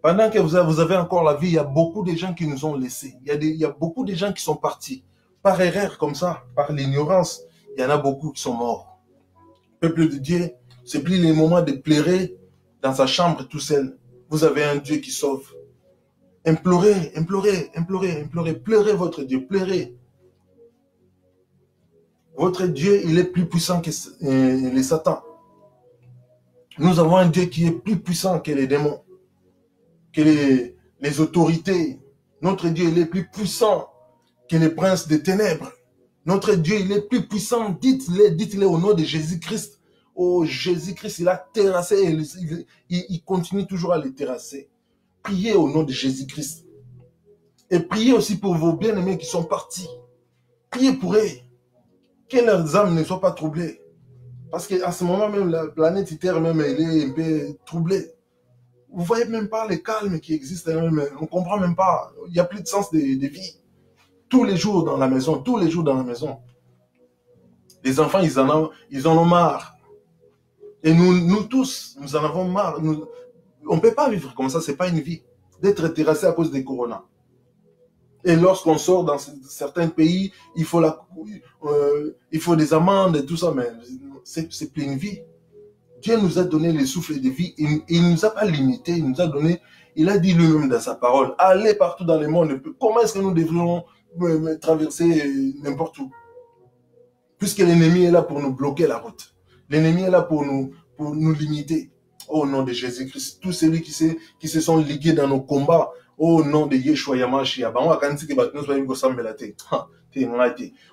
Pendant que vous avez encore la vie, il y a beaucoup de gens qui nous ont laissés. Il y a beaucoup de gens qui sont partis. Par erreur comme ça, par l'ignorance, il y en a beaucoup qui sont morts. Peuple de Dieu, c'est plus le moment de pleurer dans sa chambre tout seul. Vous avez un Dieu qui sauve. Implorez, implorez, implorez, implorez. Pleurez votre Dieu, pleurez. Votre Dieu, il est plus puissant que les Satan. Nous avons un Dieu qui est plus puissant que les démons, que les autorités. Notre Dieu, il est plus puissant que les princes des ténèbres. Notre Dieu, il est plus puissant. Dites-le au nom de Jésus-Christ. Oh, Jésus-Christ, il a terrassé, il continue toujours à les terrasser. Priez au nom de Jésus-Christ. Et priez aussi pour vos bien-aimés qui sont partis. Priez pour eux. Que leurs âmes ne soient pas troublées. Parce qu'à ce moment même, la planète Terre même, elle est un peu troublée. Vous ne voyez même pas le calme qui existe. On ne comprend même pas. Il n'y a plus de sens de vie. Tous les jours dans la maison, tous les jours dans la maison. Les enfants, ils en ont marre. Et nous tous, nous en avons marre. On ne peut pas vivre comme ça, ce n'est pas une vie. D'être terrassé à cause des corona. Et lorsqu'on sort dans certains pays, il faut des amendes et tout ça, mais c'est plus une vie. Dieu nous a donné le souffle de vie. Il ne nous a pas limité, il nous a donné, il a dit lui-même dans sa parole, allez partout dans le monde. Comment est-ce que nous devrions traverser n'importe où? Puisque l'ennemi est là pour nous bloquer la route. L'ennemi est là pour nous limiter. Au nom de Jésus-Christ, tous ceux qui se sont ligués dans nos combats, au nom de Yeshua Yamashia,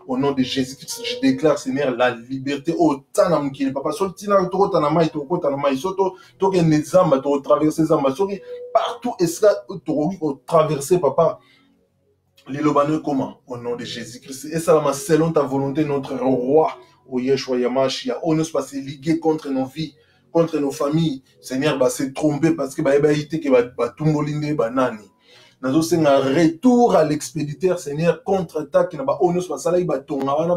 au nom de Jésus-Christ, je déclare, Seigneur, la liberté. Oh, tanamkili, papa, soltina, toko tanamai, toko tanamai, soto, toke nezamba, toko traverser zamba, soki, partout, esca, toko traverser, papa. L'Ilobane comment? Au nom de Jésus-Christ. Et ça, selon ta volonté, notre roi, au Yeshua Yamashia, on ne se passe liguer contre nos vies. contre nos familles. Seigneur, bah, s'est trompé parce que bah, été que bah, tout molinde banani. Nous avons un retour à l'expéditeur, Seigneur, contre-attaque, na ba onos ba sala ba tonga, on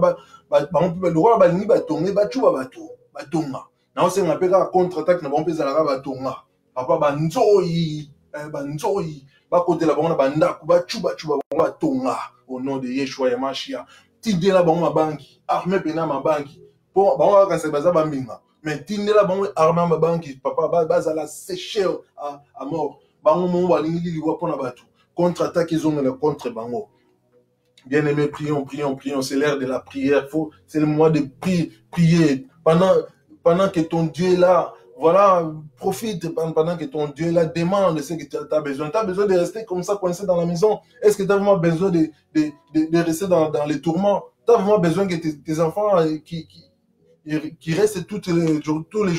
peut le roi ba ni ba tonga, ba chuba ba to, ba tonga. Nous avons un peu contre-attaque, na ba on peut zala ba tonga. Papa ba nzoi, ba côté la ba on ba ndaku, ba chuba ba tonga. Au nom de Yeshua et Mashiach. Tinde la ba on ma banki, armée pena ma banki. Bon, ba on va quand baza ba mbinga. Mais tinde la ba on armée ma banki, papa ba zala séché à mort. Ba on ba lingi li wa pona ba tout. Contre-attaque, ils ont le contre-bango. Bien-aimés, prions. C'est l'heure de la prière. C'est le moment de prier. Pendant que ton Dieu est là, voilà, profite pendant que ton Dieu est là, demande ce que tu as besoin. Tu as besoin de rester comme ça, coincé dans la maison. Est-ce que tu as vraiment besoin de rester dans les tourments? Tu as vraiment besoin que tes enfants qui restent tous les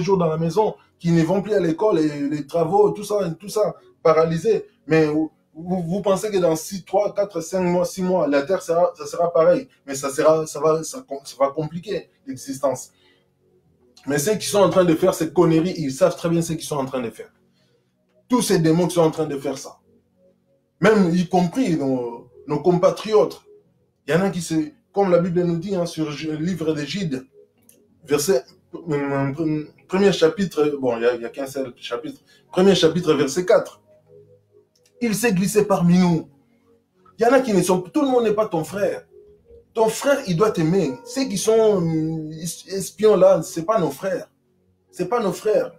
jours dans la maison, qui ne vont plus à l'école, les travaux, tout ça, paralysés. Mais vous pensez que dans 6, 3, 4, 5 mois, 6 mois, la terre ça sera pareil, mais ça va compliquer l'existence. Mais ceux qui sont en train de faire ces conneries, ils savent très bien ce qu'ils sont en train de faire. Tous ces démons qui sont en train de faire ça. Même y compris nos compatriotes. Il y en a qui comme la Bible nous dit, hein, sur le livre de Jude, premier chapitre, bon, il n'y a qu'un seul chapitre, premier chapitre, verset 4. Il s'est glissé parmi nous. Il y en a qui ne sont... Tout le monde n'est pas ton frère. Ton frère, il doit t'aimer. Ceux qui sont espions là, ce n'est pas nos frères. Ce n'est pas nos frères.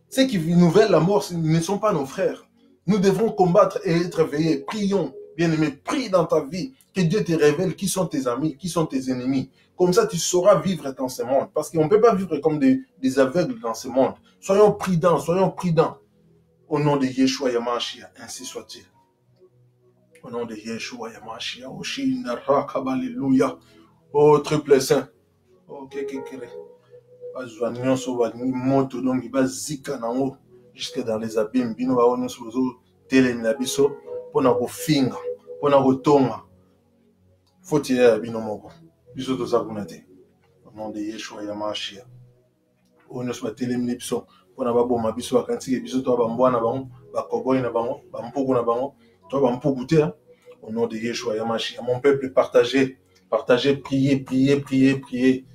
Ceux qui nous veulent la mort ne sont pas nos frères. Nous devrons combattre et être veillés. Prions, bien-aimé, prie dans ta vie. Que Dieu te révèle qui sont tes amis, qui sont tes ennemis. Comme ça, tu sauras vivre dans ce monde. Parce qu'on ne peut pas vivre comme des aveugles dans ce monde. Soyons prudents. Au nom de Yeshua Yamashiach, ainsi soit-il. Au nom de Yeshua Yamashiach, Alléluia. Oh, triple saint. Oh, jusque dans les abîmes. Bino ba ono sozo telemi na biso pona ko finga, pona ko tonga. Faut tirer bino moko. Biso to zakunate. Au nom de Yeshua Yamashiach. Ono so telemi biso. Pona ba boma biso akanti biso to ba mbwana bango, ba koboy na bango, ba mpuku na bango, to ba mpuku te. Au nom de Yeshua Yamashiach, mon peuple partagez, priez.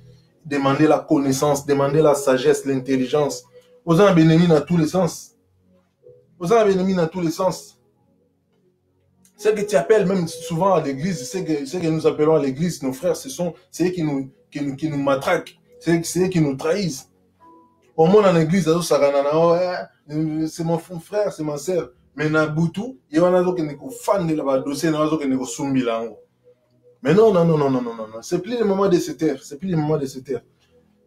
Demandez la connaissance, demandez la sagesse, l'intelligence. Aux gens bénémis dans tous les sens. Ceux que tu appelles même souvent à l'église, ceux que nous appelons à l'église, nos frères, c'est eux qui nous matraquent, c'est eux qui nous trahissent. Au monde en église, c'est mon frère, c'est ma sœur. Mais na butu, il y en a qui sont fans de la dossier, il y en a qui sont soumis là. Mais non. C'est plus le moment de se taire.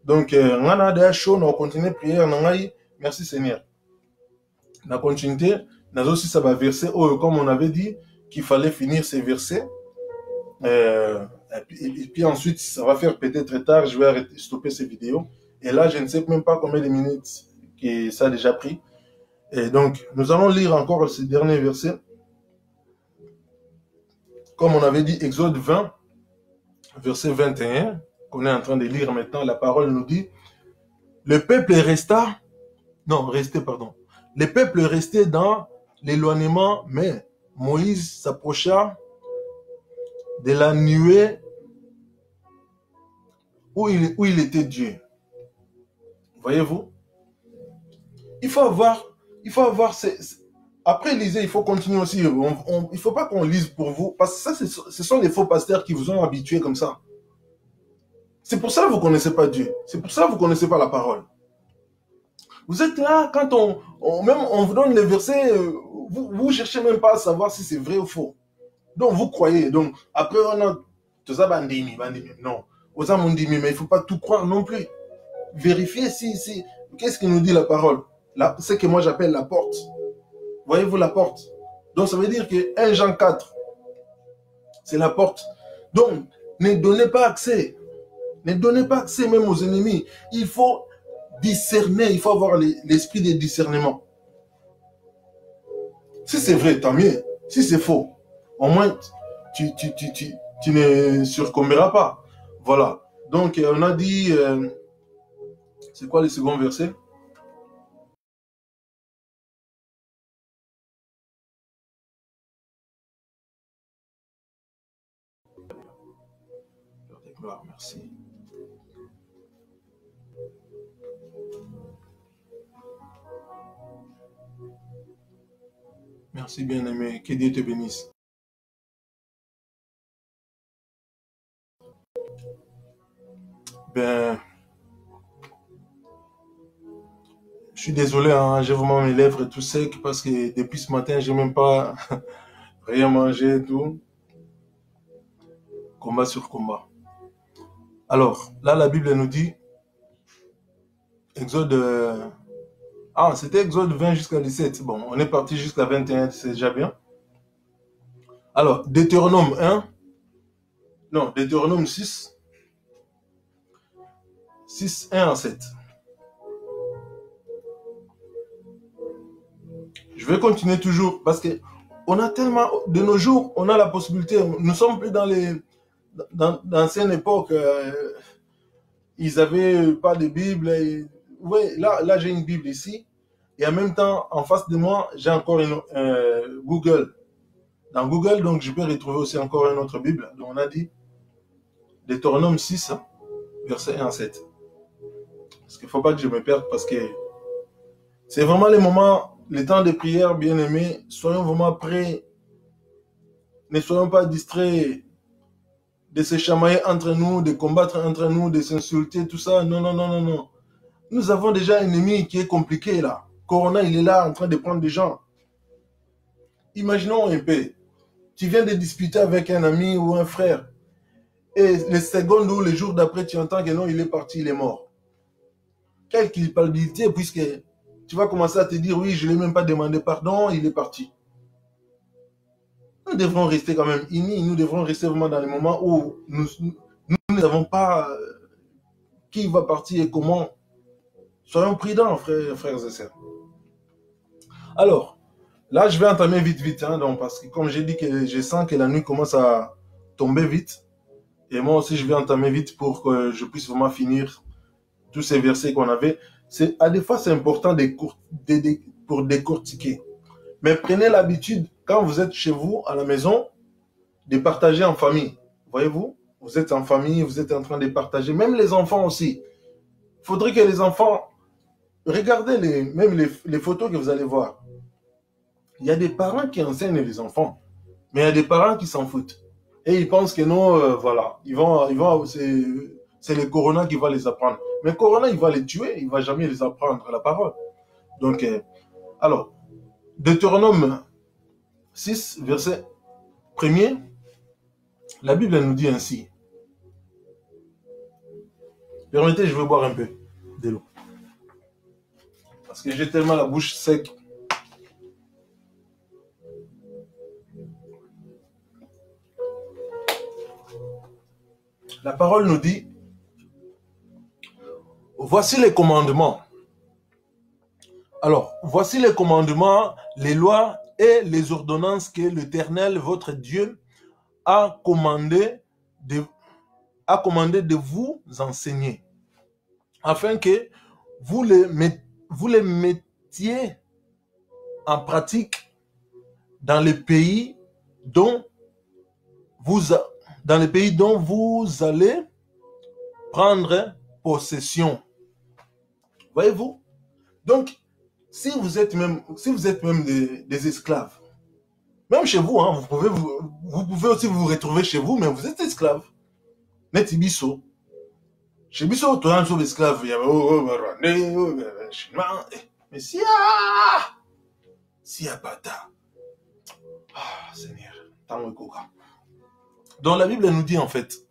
Donc, on a des choses, on continue de prier. Merci Seigneur. La continuité, nous aussi ça va verser, comme on avait dit, qu'il fallait finir ces versets. Et puis ensuite, ça va faire peut-être tard, je vais stopper ces vidéos. Et là, je ne sais même pas combien de minutes que ça a déjà pris. Et donc, nous allons lire encore ces derniers versets. Comme on avait dit, Exode 20, verset 21, qu'on est en train de lire maintenant, la parole nous dit, le peuple restait dans l'éloignement, mais Moïse s'approcha de la nuée où il était Dieu. Voyez-vous? Il faut avoir après lisez, il faut continuer aussi. Il ne faut pas qu'on lise pour vous, parce que ça, ce sont les faux pasteurs qui vous ont habitués comme ça. C'est pour ça que vous ne connaissez pas Dieu. C'est pour ça que vous ne connaissez pas la parole. Vous êtes là, quand on vous donne les versets, vous ne cherchez même pas à savoir si c'est vrai ou faux. Donc vous croyez. Donc après, on a tout ça, bandimi. Non. Mais il ne faut pas tout croire non plus. Vérifiez si qu'est-ce que nous dit la parole. Ce que moi j'appelle la porte. Voyez-vous la porte? Donc ça veut dire que 1 Jean 4, c'est la porte. Donc, ne donnez pas accès. Ne donnez pas accès même aux ennemis. Il faut discerner, il faut avoir l'esprit de discernement. Si c'est vrai, tant mieux. Si c'est faux, au moins, tu ne surcomberas pas. Voilà. Donc, on a dit... c'est quoi le second verset? Merci. Merci bien-aimé. Que Dieu te bénisse. Ben, je suis désolé, hein, j'ai vraiment mes lèvres tout sec parce que depuis ce matin, j'ai même pas rien mangé et tout. Combat sur combat. Alors, là, la Bible nous dit, Exode... Ah, c'était Exode 20 jusqu'à 17. Bon, on est parti jusqu'à 21, c'est déjà bien. Alors, Deutéronome 1. Non, Deutéronome 6. 6, 1 à 7. Je vais continuer toujours parce que on a tellement, de nos jours, on a la possibilité, nous sommes plus dans l'ancienne époque, ils n'avaient pas de Bible. Ouais, là j'ai une Bible ici et en même temps, en face de moi, j'ai encore Google. Dans Google, donc je peux retrouver aussi encore une autre Bible. Donc on a dit Deutéronome 6, verset 1 à 7. Parce qu'il ne faut pas que je me perde parce que c'est vraiment les moments, les temps de prière, bien aimés. Soyons vraiment prêts. Ne soyons pas distraits de se chamailler entre nous, de combattre entre nous, de s'insulter, tout ça. Non, non, non, non, non. Nous avons déjà un ennemi qui est compliqué là. Corona, il est là en train de prendre des gens. Imaginons un peu. Tu viens de discuter avec un ami ou un frère. Et les secondes ou les jours d'après, tu entends que non, il est parti, il est mort. Quelle culpabilité, puisque tu vas commencer à te dire, oui, je ne l'ai même pas demandé pardon, il est parti. Nous devrons rester quand même unis, nous devrons rester vraiment dans les moments où nous ne savons pas qui va partir et comment. Soyons prudents, frères et sœurs. Alors, là, je vais entamer vite, hein, donc, parce que comme j'ai dit, que je sens que la nuit commence à tomber vite. Et moi aussi, je vais entamer vite pour que je puisse vraiment finir tous ces versets qu'on avait. À des fois, c'est important pour décortiquer. Mais prenez l'habitude, quand vous êtes chez vous, à la maison, de partager en famille. Voyez-vous, vous êtes en famille, vous êtes en train de partager. Même les enfants aussi. Il faudrait que les enfants, regardez même les photos que vous allez voir. Il y a des parents qui enseignent les enfants, mais il y a des parents qui s'en foutent. Et ils pensent que non, voilà, c'est le Corona qui va les apprendre. Mais Corona, il va les tuer, il ne va jamais les apprendre la parole. Donc, alors, Deutéronome 6, verset 1er, la Bible nous dit ainsi. Permettez, je vais boire un peu de l'eau. Parce que j'ai tellement la bouche sec. La parole nous dit, voici les commandements. Alors, voici les commandements, les lois et les ordonnances que l'Éternel, votre Dieu, a commandé de vous enseigner, afin que vous les mettiez en pratique dans les pays dont vous allez prendre possession. Voyez-vous? Donc, si vous êtes même des esclaves, même chez vous, hein, vous pouvez aussi vous retrouver chez vous, mais vous êtes esclaves. Net Ibiso. Chez Ibiso, tu es un seul esclave. Il y avait chinois. Mais si y a bata. Ah, Seigneur. Donc la Bible nous dit en fait,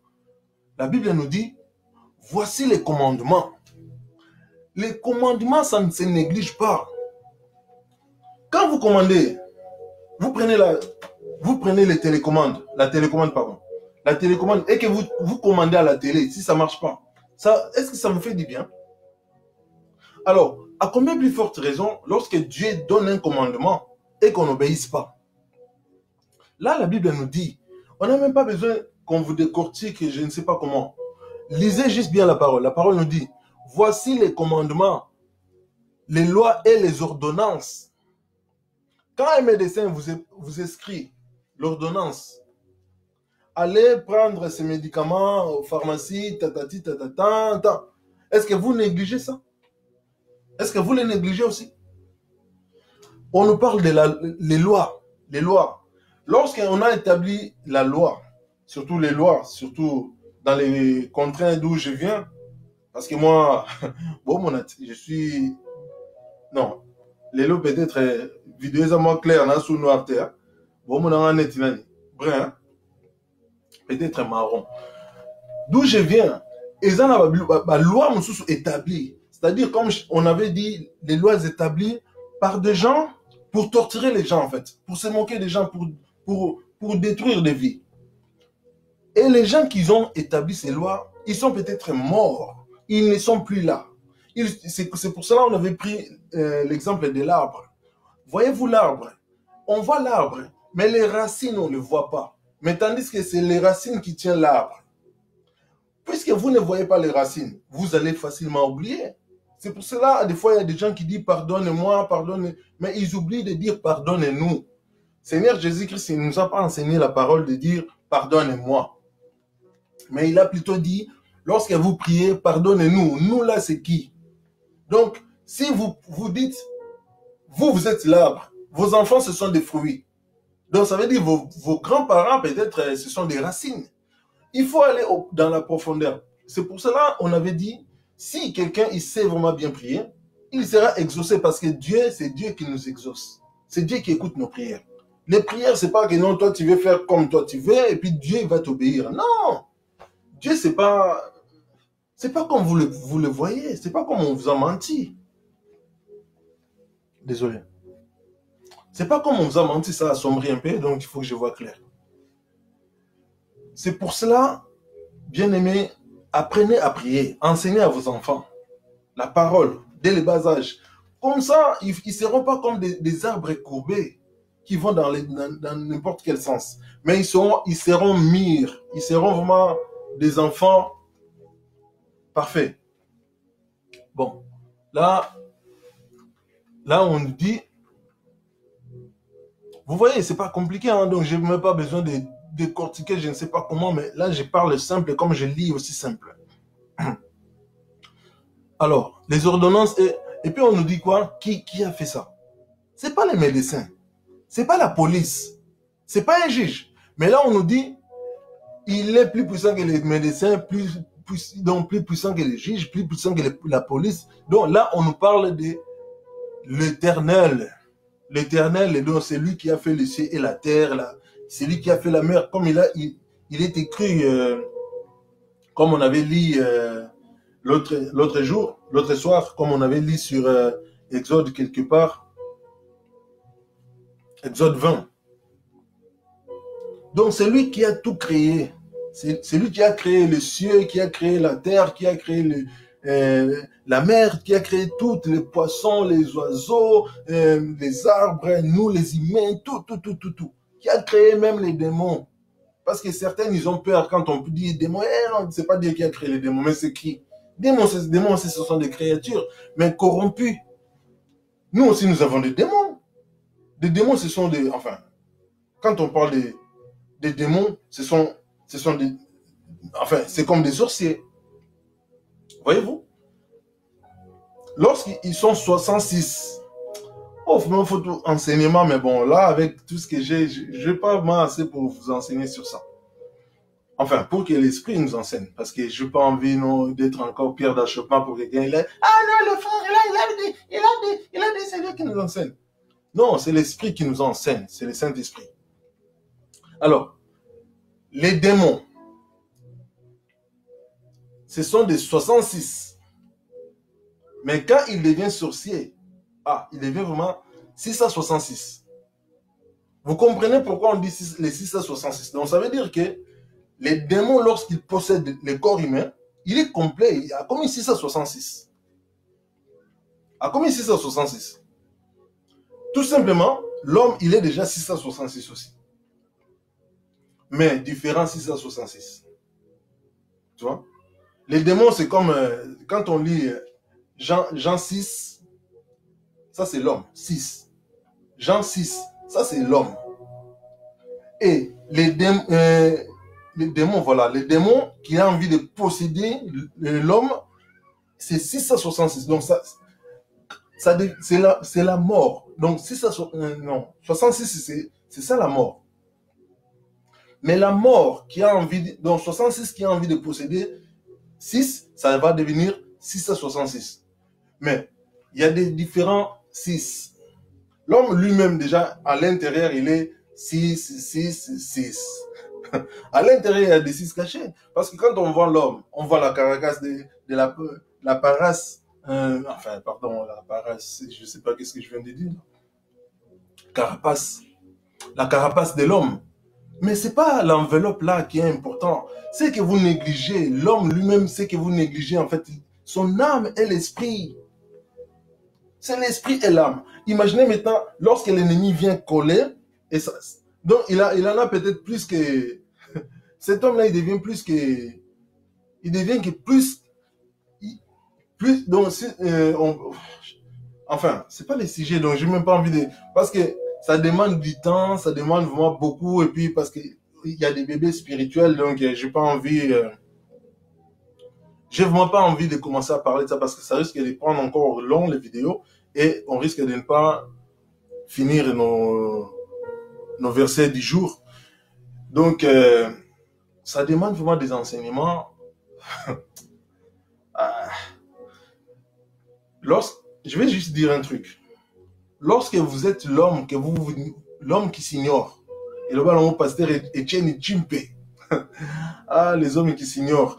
voici les commandements. Les commandements, ça ne se néglige pas. Quand vous commandez, vous prenez les télécommandes, la télécommande et que vous commandez à la télé, si ça ne marche pas, est-ce que ça vous fait du bien? Alors, à combien plus forte raison, lorsque Dieu donne un commandement et qu'on n'obéisse pas? Là, la Bible nous dit, on n'a même pas besoin qu'on vous décortique, je ne sais pas comment. Lisez juste bien la parole. La parole nous dit, voici les commandements, les lois et les ordonnances. Quand un médecin vous écrit l'ordonnance, allez prendre ces médicaments aux pharmacies, tatati, tatata, ta. Est-ce que vous négligez ça? Est-ce que vous les négligez aussi? On nous parle de les lois. Les lois. Lorsqu'on a établi la loi, surtout les lois, surtout dans les contrées d'où je viens, parce que moi, bon, je suis... Non, les lois peut-être, vidéo à moi clair, là, sous noir terre. Bon, mon en est brun, peut-être marron. D'où je viens, ils ont la loi établie. C'est-à-dire, comme on avait dit, les lois établies par des gens pour torturer les gens, en fait, pour se moquer des gens, pour détruire des vies. Et les gens qui ont établi ces lois, ils sont peut-être morts. Ils ne sont plus là. C'est pour cela qu'on avait pris l'exemple de l'arbre. Voyez-vous l'arbre? On voit l'arbre, mais les racines, on ne les voit pas. Mais tandis que c'est les racines qui tiennent l'arbre. Puisque vous ne voyez pas les racines, vous allez facilement oublier. C'est pour cela, des fois, il y a des gens qui disent pardonne-moi, pardonne, mais ils oublient de dire pardonne-nous. Seigneur Jésus-Christ, il ne nous a pas enseigné la parole de dire pardonne-moi. Mais il a plutôt dit, lorsque vous priez, pardonnez-nous. Nous, là, c'est qui? Donc, si vous dites, vous êtes l'arbre, vos enfants, ce sont des fruits. Donc, ça veut dire vos grands-parents, peut-être, ce sont des racines. Il faut aller dans la profondeur. C'est pour cela qu'on avait dit, si quelqu'un il sait vraiment bien prier, il sera exaucé parce que Dieu, c'est Dieu qui nous exauce. C'est Dieu qui écoute nos prières. Les prières, c'est pas que non, toi tu veux faire comme toi tu veux et puis Dieu va t'obéir. Non! Dieu, c'est pas comme vous le voyez. C'est pas comme on vous a menti. Désolé. C'est pas comme on vous a menti, ça assombrit un peu, donc il faut que je vois clair. C'est pour cela, bien-aimés, apprenez à prier, enseignez à vos enfants la parole dès le bas âge. Comme ça, ils ne seront pas comme des arbres courbés qui vont dans n'importe quel sens. Mais ils seront mûrs, ils seront vraiment des enfants parfaits. Bon, là on nous dit, vous voyez, c'est pas compliqué, hein, donc je n'ai même pas besoin de décortiquer, je ne sais pas comment, mais là je parle simple comme je lis aussi simple. Alors, les ordonnances, et puis on nous dit quoi? Qui a fait ça? C'est pas les médecins, c'est pas la police, c'est pas un juge. Mais là on nous dit, il est plus puissant que les médecins, donc plus puissant que les juges, plus puissant que la police. Donc là on nous parle de l'Éternel. L'Éternel, donc c'est lui qui a fait le ciel et la terre, c'est lui qui a fait la mer, comme il est écrit, comme on avait lu l'autre jour, l'autre soir, comme on avait lu sur Exode quelque part, Exode 20. Donc c'est lui qui a tout créé. C'est lui qui a créé les cieux, qui a créé la terre, qui a créé la mer, qui a créé tous les poissons, les oiseaux, les arbres, nous les humains, tout. Qui a créé même les démons. Parce que certains, ils ont peur quand on dit démons. Non, c'est pas Dieu qui a créé les démons, mais c'est qui? Démons, ce sont des créatures, mais corrompues. Nous aussi, nous avons des démons. Des démons, ce sont des... Enfin, quand on parle des démons, ce sont des... Enfin, c'est comme des sorciers. Voyez-vous? Lorsqu'ils sont 66, oh, il faut tout enseignement, mais bon, là, avec tout ce que j'ai, je n'ai pas vraiment assez pour vous enseigner sur ça. Enfin, pour que l'esprit nous enseigne, parce que je n'ai pas envie d'être encore Pierre d'Achoppement pour quelqu'un. Ah non, le frère, il a dit, c'est lui qui nous enseigne. Non, c'est l'esprit qui nous enseigne, c'est le Saint-Esprit. Alors, les démons, ce sont des 66. Mais quand il devient sorcier, il devient vraiment 666. Vous comprenez pourquoi on dit les 666? Donc ça veut dire que les démons, lorsqu'ils possèdent le corps humain, il est complet. Il a combien 666? À combien 666? Tout simplement, l'homme, il est déjà 666 aussi. Mais différent 666. Tu vois? Les démons, c'est comme quand on lit Jean 6, ça c'est l'homme, 6. Jean 6, ça c'est l'homme. Et les démons, voilà, les démons qui ont envie de posséder l'homme, c'est 666. Donc c'est la mort. Donc non, 66, c'est ça la mort. Mais la mort qui a envie, donc 66 qui a envie de posséder 6, ça va devenir 666. Mais il y a des différents 6. L'homme lui-même, déjà, à l'intérieur, il est 6. À l'intérieur, il y a des 6 cachés. Parce que quand on voit l'homme, on voit la carapace de la parace. Enfin, pardon, la parace, je ne sais pas qu'est-ce que je viens de dire. Carapace. La carapace de l'homme. Mais ce n'est pas l'enveloppe là qui est important. C'est que vous négligez. L'homme lui-même, c'est que vous négligez en fait son âme et l'esprit. C'est l'esprit et l'âme. Imaginez maintenant, lorsque l'ennemi vient coller, et ça, donc il en a peut-être plus que... Cet homme-là, il devient plus que... Il devient que plus... Donc, enfin, c'est pas les sujets, donc j'ai même pas envie de... Parce que ça demande du temps, ça demande vraiment beaucoup, et puis parce que il y a des bébés spirituels, donc j'ai pas envie... J'ai vraiment pas envie de commencer à parler de ça parce que ça risque de prendre encore long les vidéos et on risque de ne pas finir nos versets du jour. Donc, ça demande vraiment des enseignements. Je vais juste dire un truc. Lorsque vous êtes l'homme qui s'ignore, et le ballon pasteur Etienne Chimpe, ah, les hommes qui s'ignorent.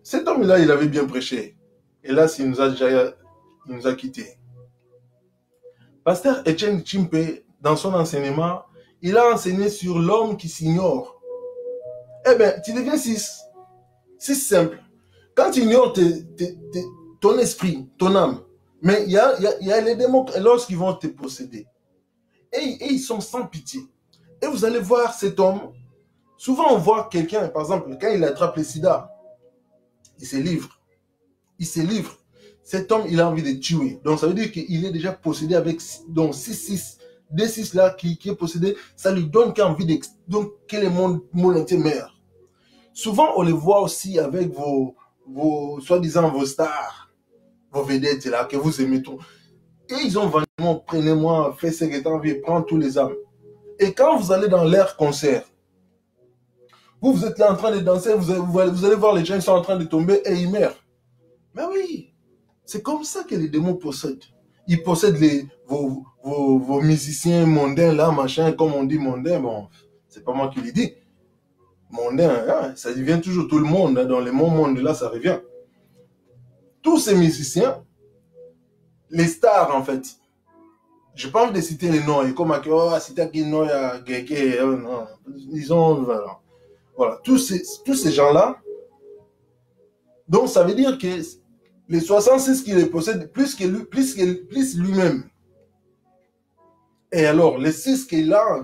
Cet homme-là, il avait bien prêché. Et là, il nous a quittés. Pasteur Etienne Chimpe, dans son enseignement, il a enseigné sur l'homme qui s'ignore. Eh bien, tu deviens 6. 6 simple. Quand tu ignores ton esprit, ton âme, mais il y a les démons lorsqu'ils vont te posséder. Et ils sont sans pitié. Et vous allez voir cet homme. Souvent, on voit quelqu'un, par exemple, quand il attrape le sida, il se livre. Il se livre. Cet homme, il a envie de tuer. Donc, ça veut dire qu'il est déjà possédé avec 6. Des 6 là qui est possédé, ça lui donne envie que le monde entier meurt. Souvent, on les voit aussi avec vos soi-disant vos stars, vos vedettes là, que vous aimez tout. Et ils ont vraiment, prenez-moi, fait ce que tu as envie, prendre tous les âmes. Et quand vous allez dans leur concert, vous êtes là en train de danser, vous allez voir les gens, ils sont en train de tomber et ils meurent. Mais oui, c'est comme ça que les démons possèdent. Ils possèdent vos musiciens mondains là, machin, comme on dit mondain, bon, c'est pas moi qui le dis. Mondain, hein, ça devient toujours tout le monde, hein, dans les mondes là, ça revient. Tous ces musiciens, les stars en fait, je n'ai pas envie de citer les noms, et comme citer qui nom, non, ils ont, voilà, tous ces gens-là, donc ça veut dire que les 66 qui les possèdent, plus lui-même. Et alors, les 6 qu'il a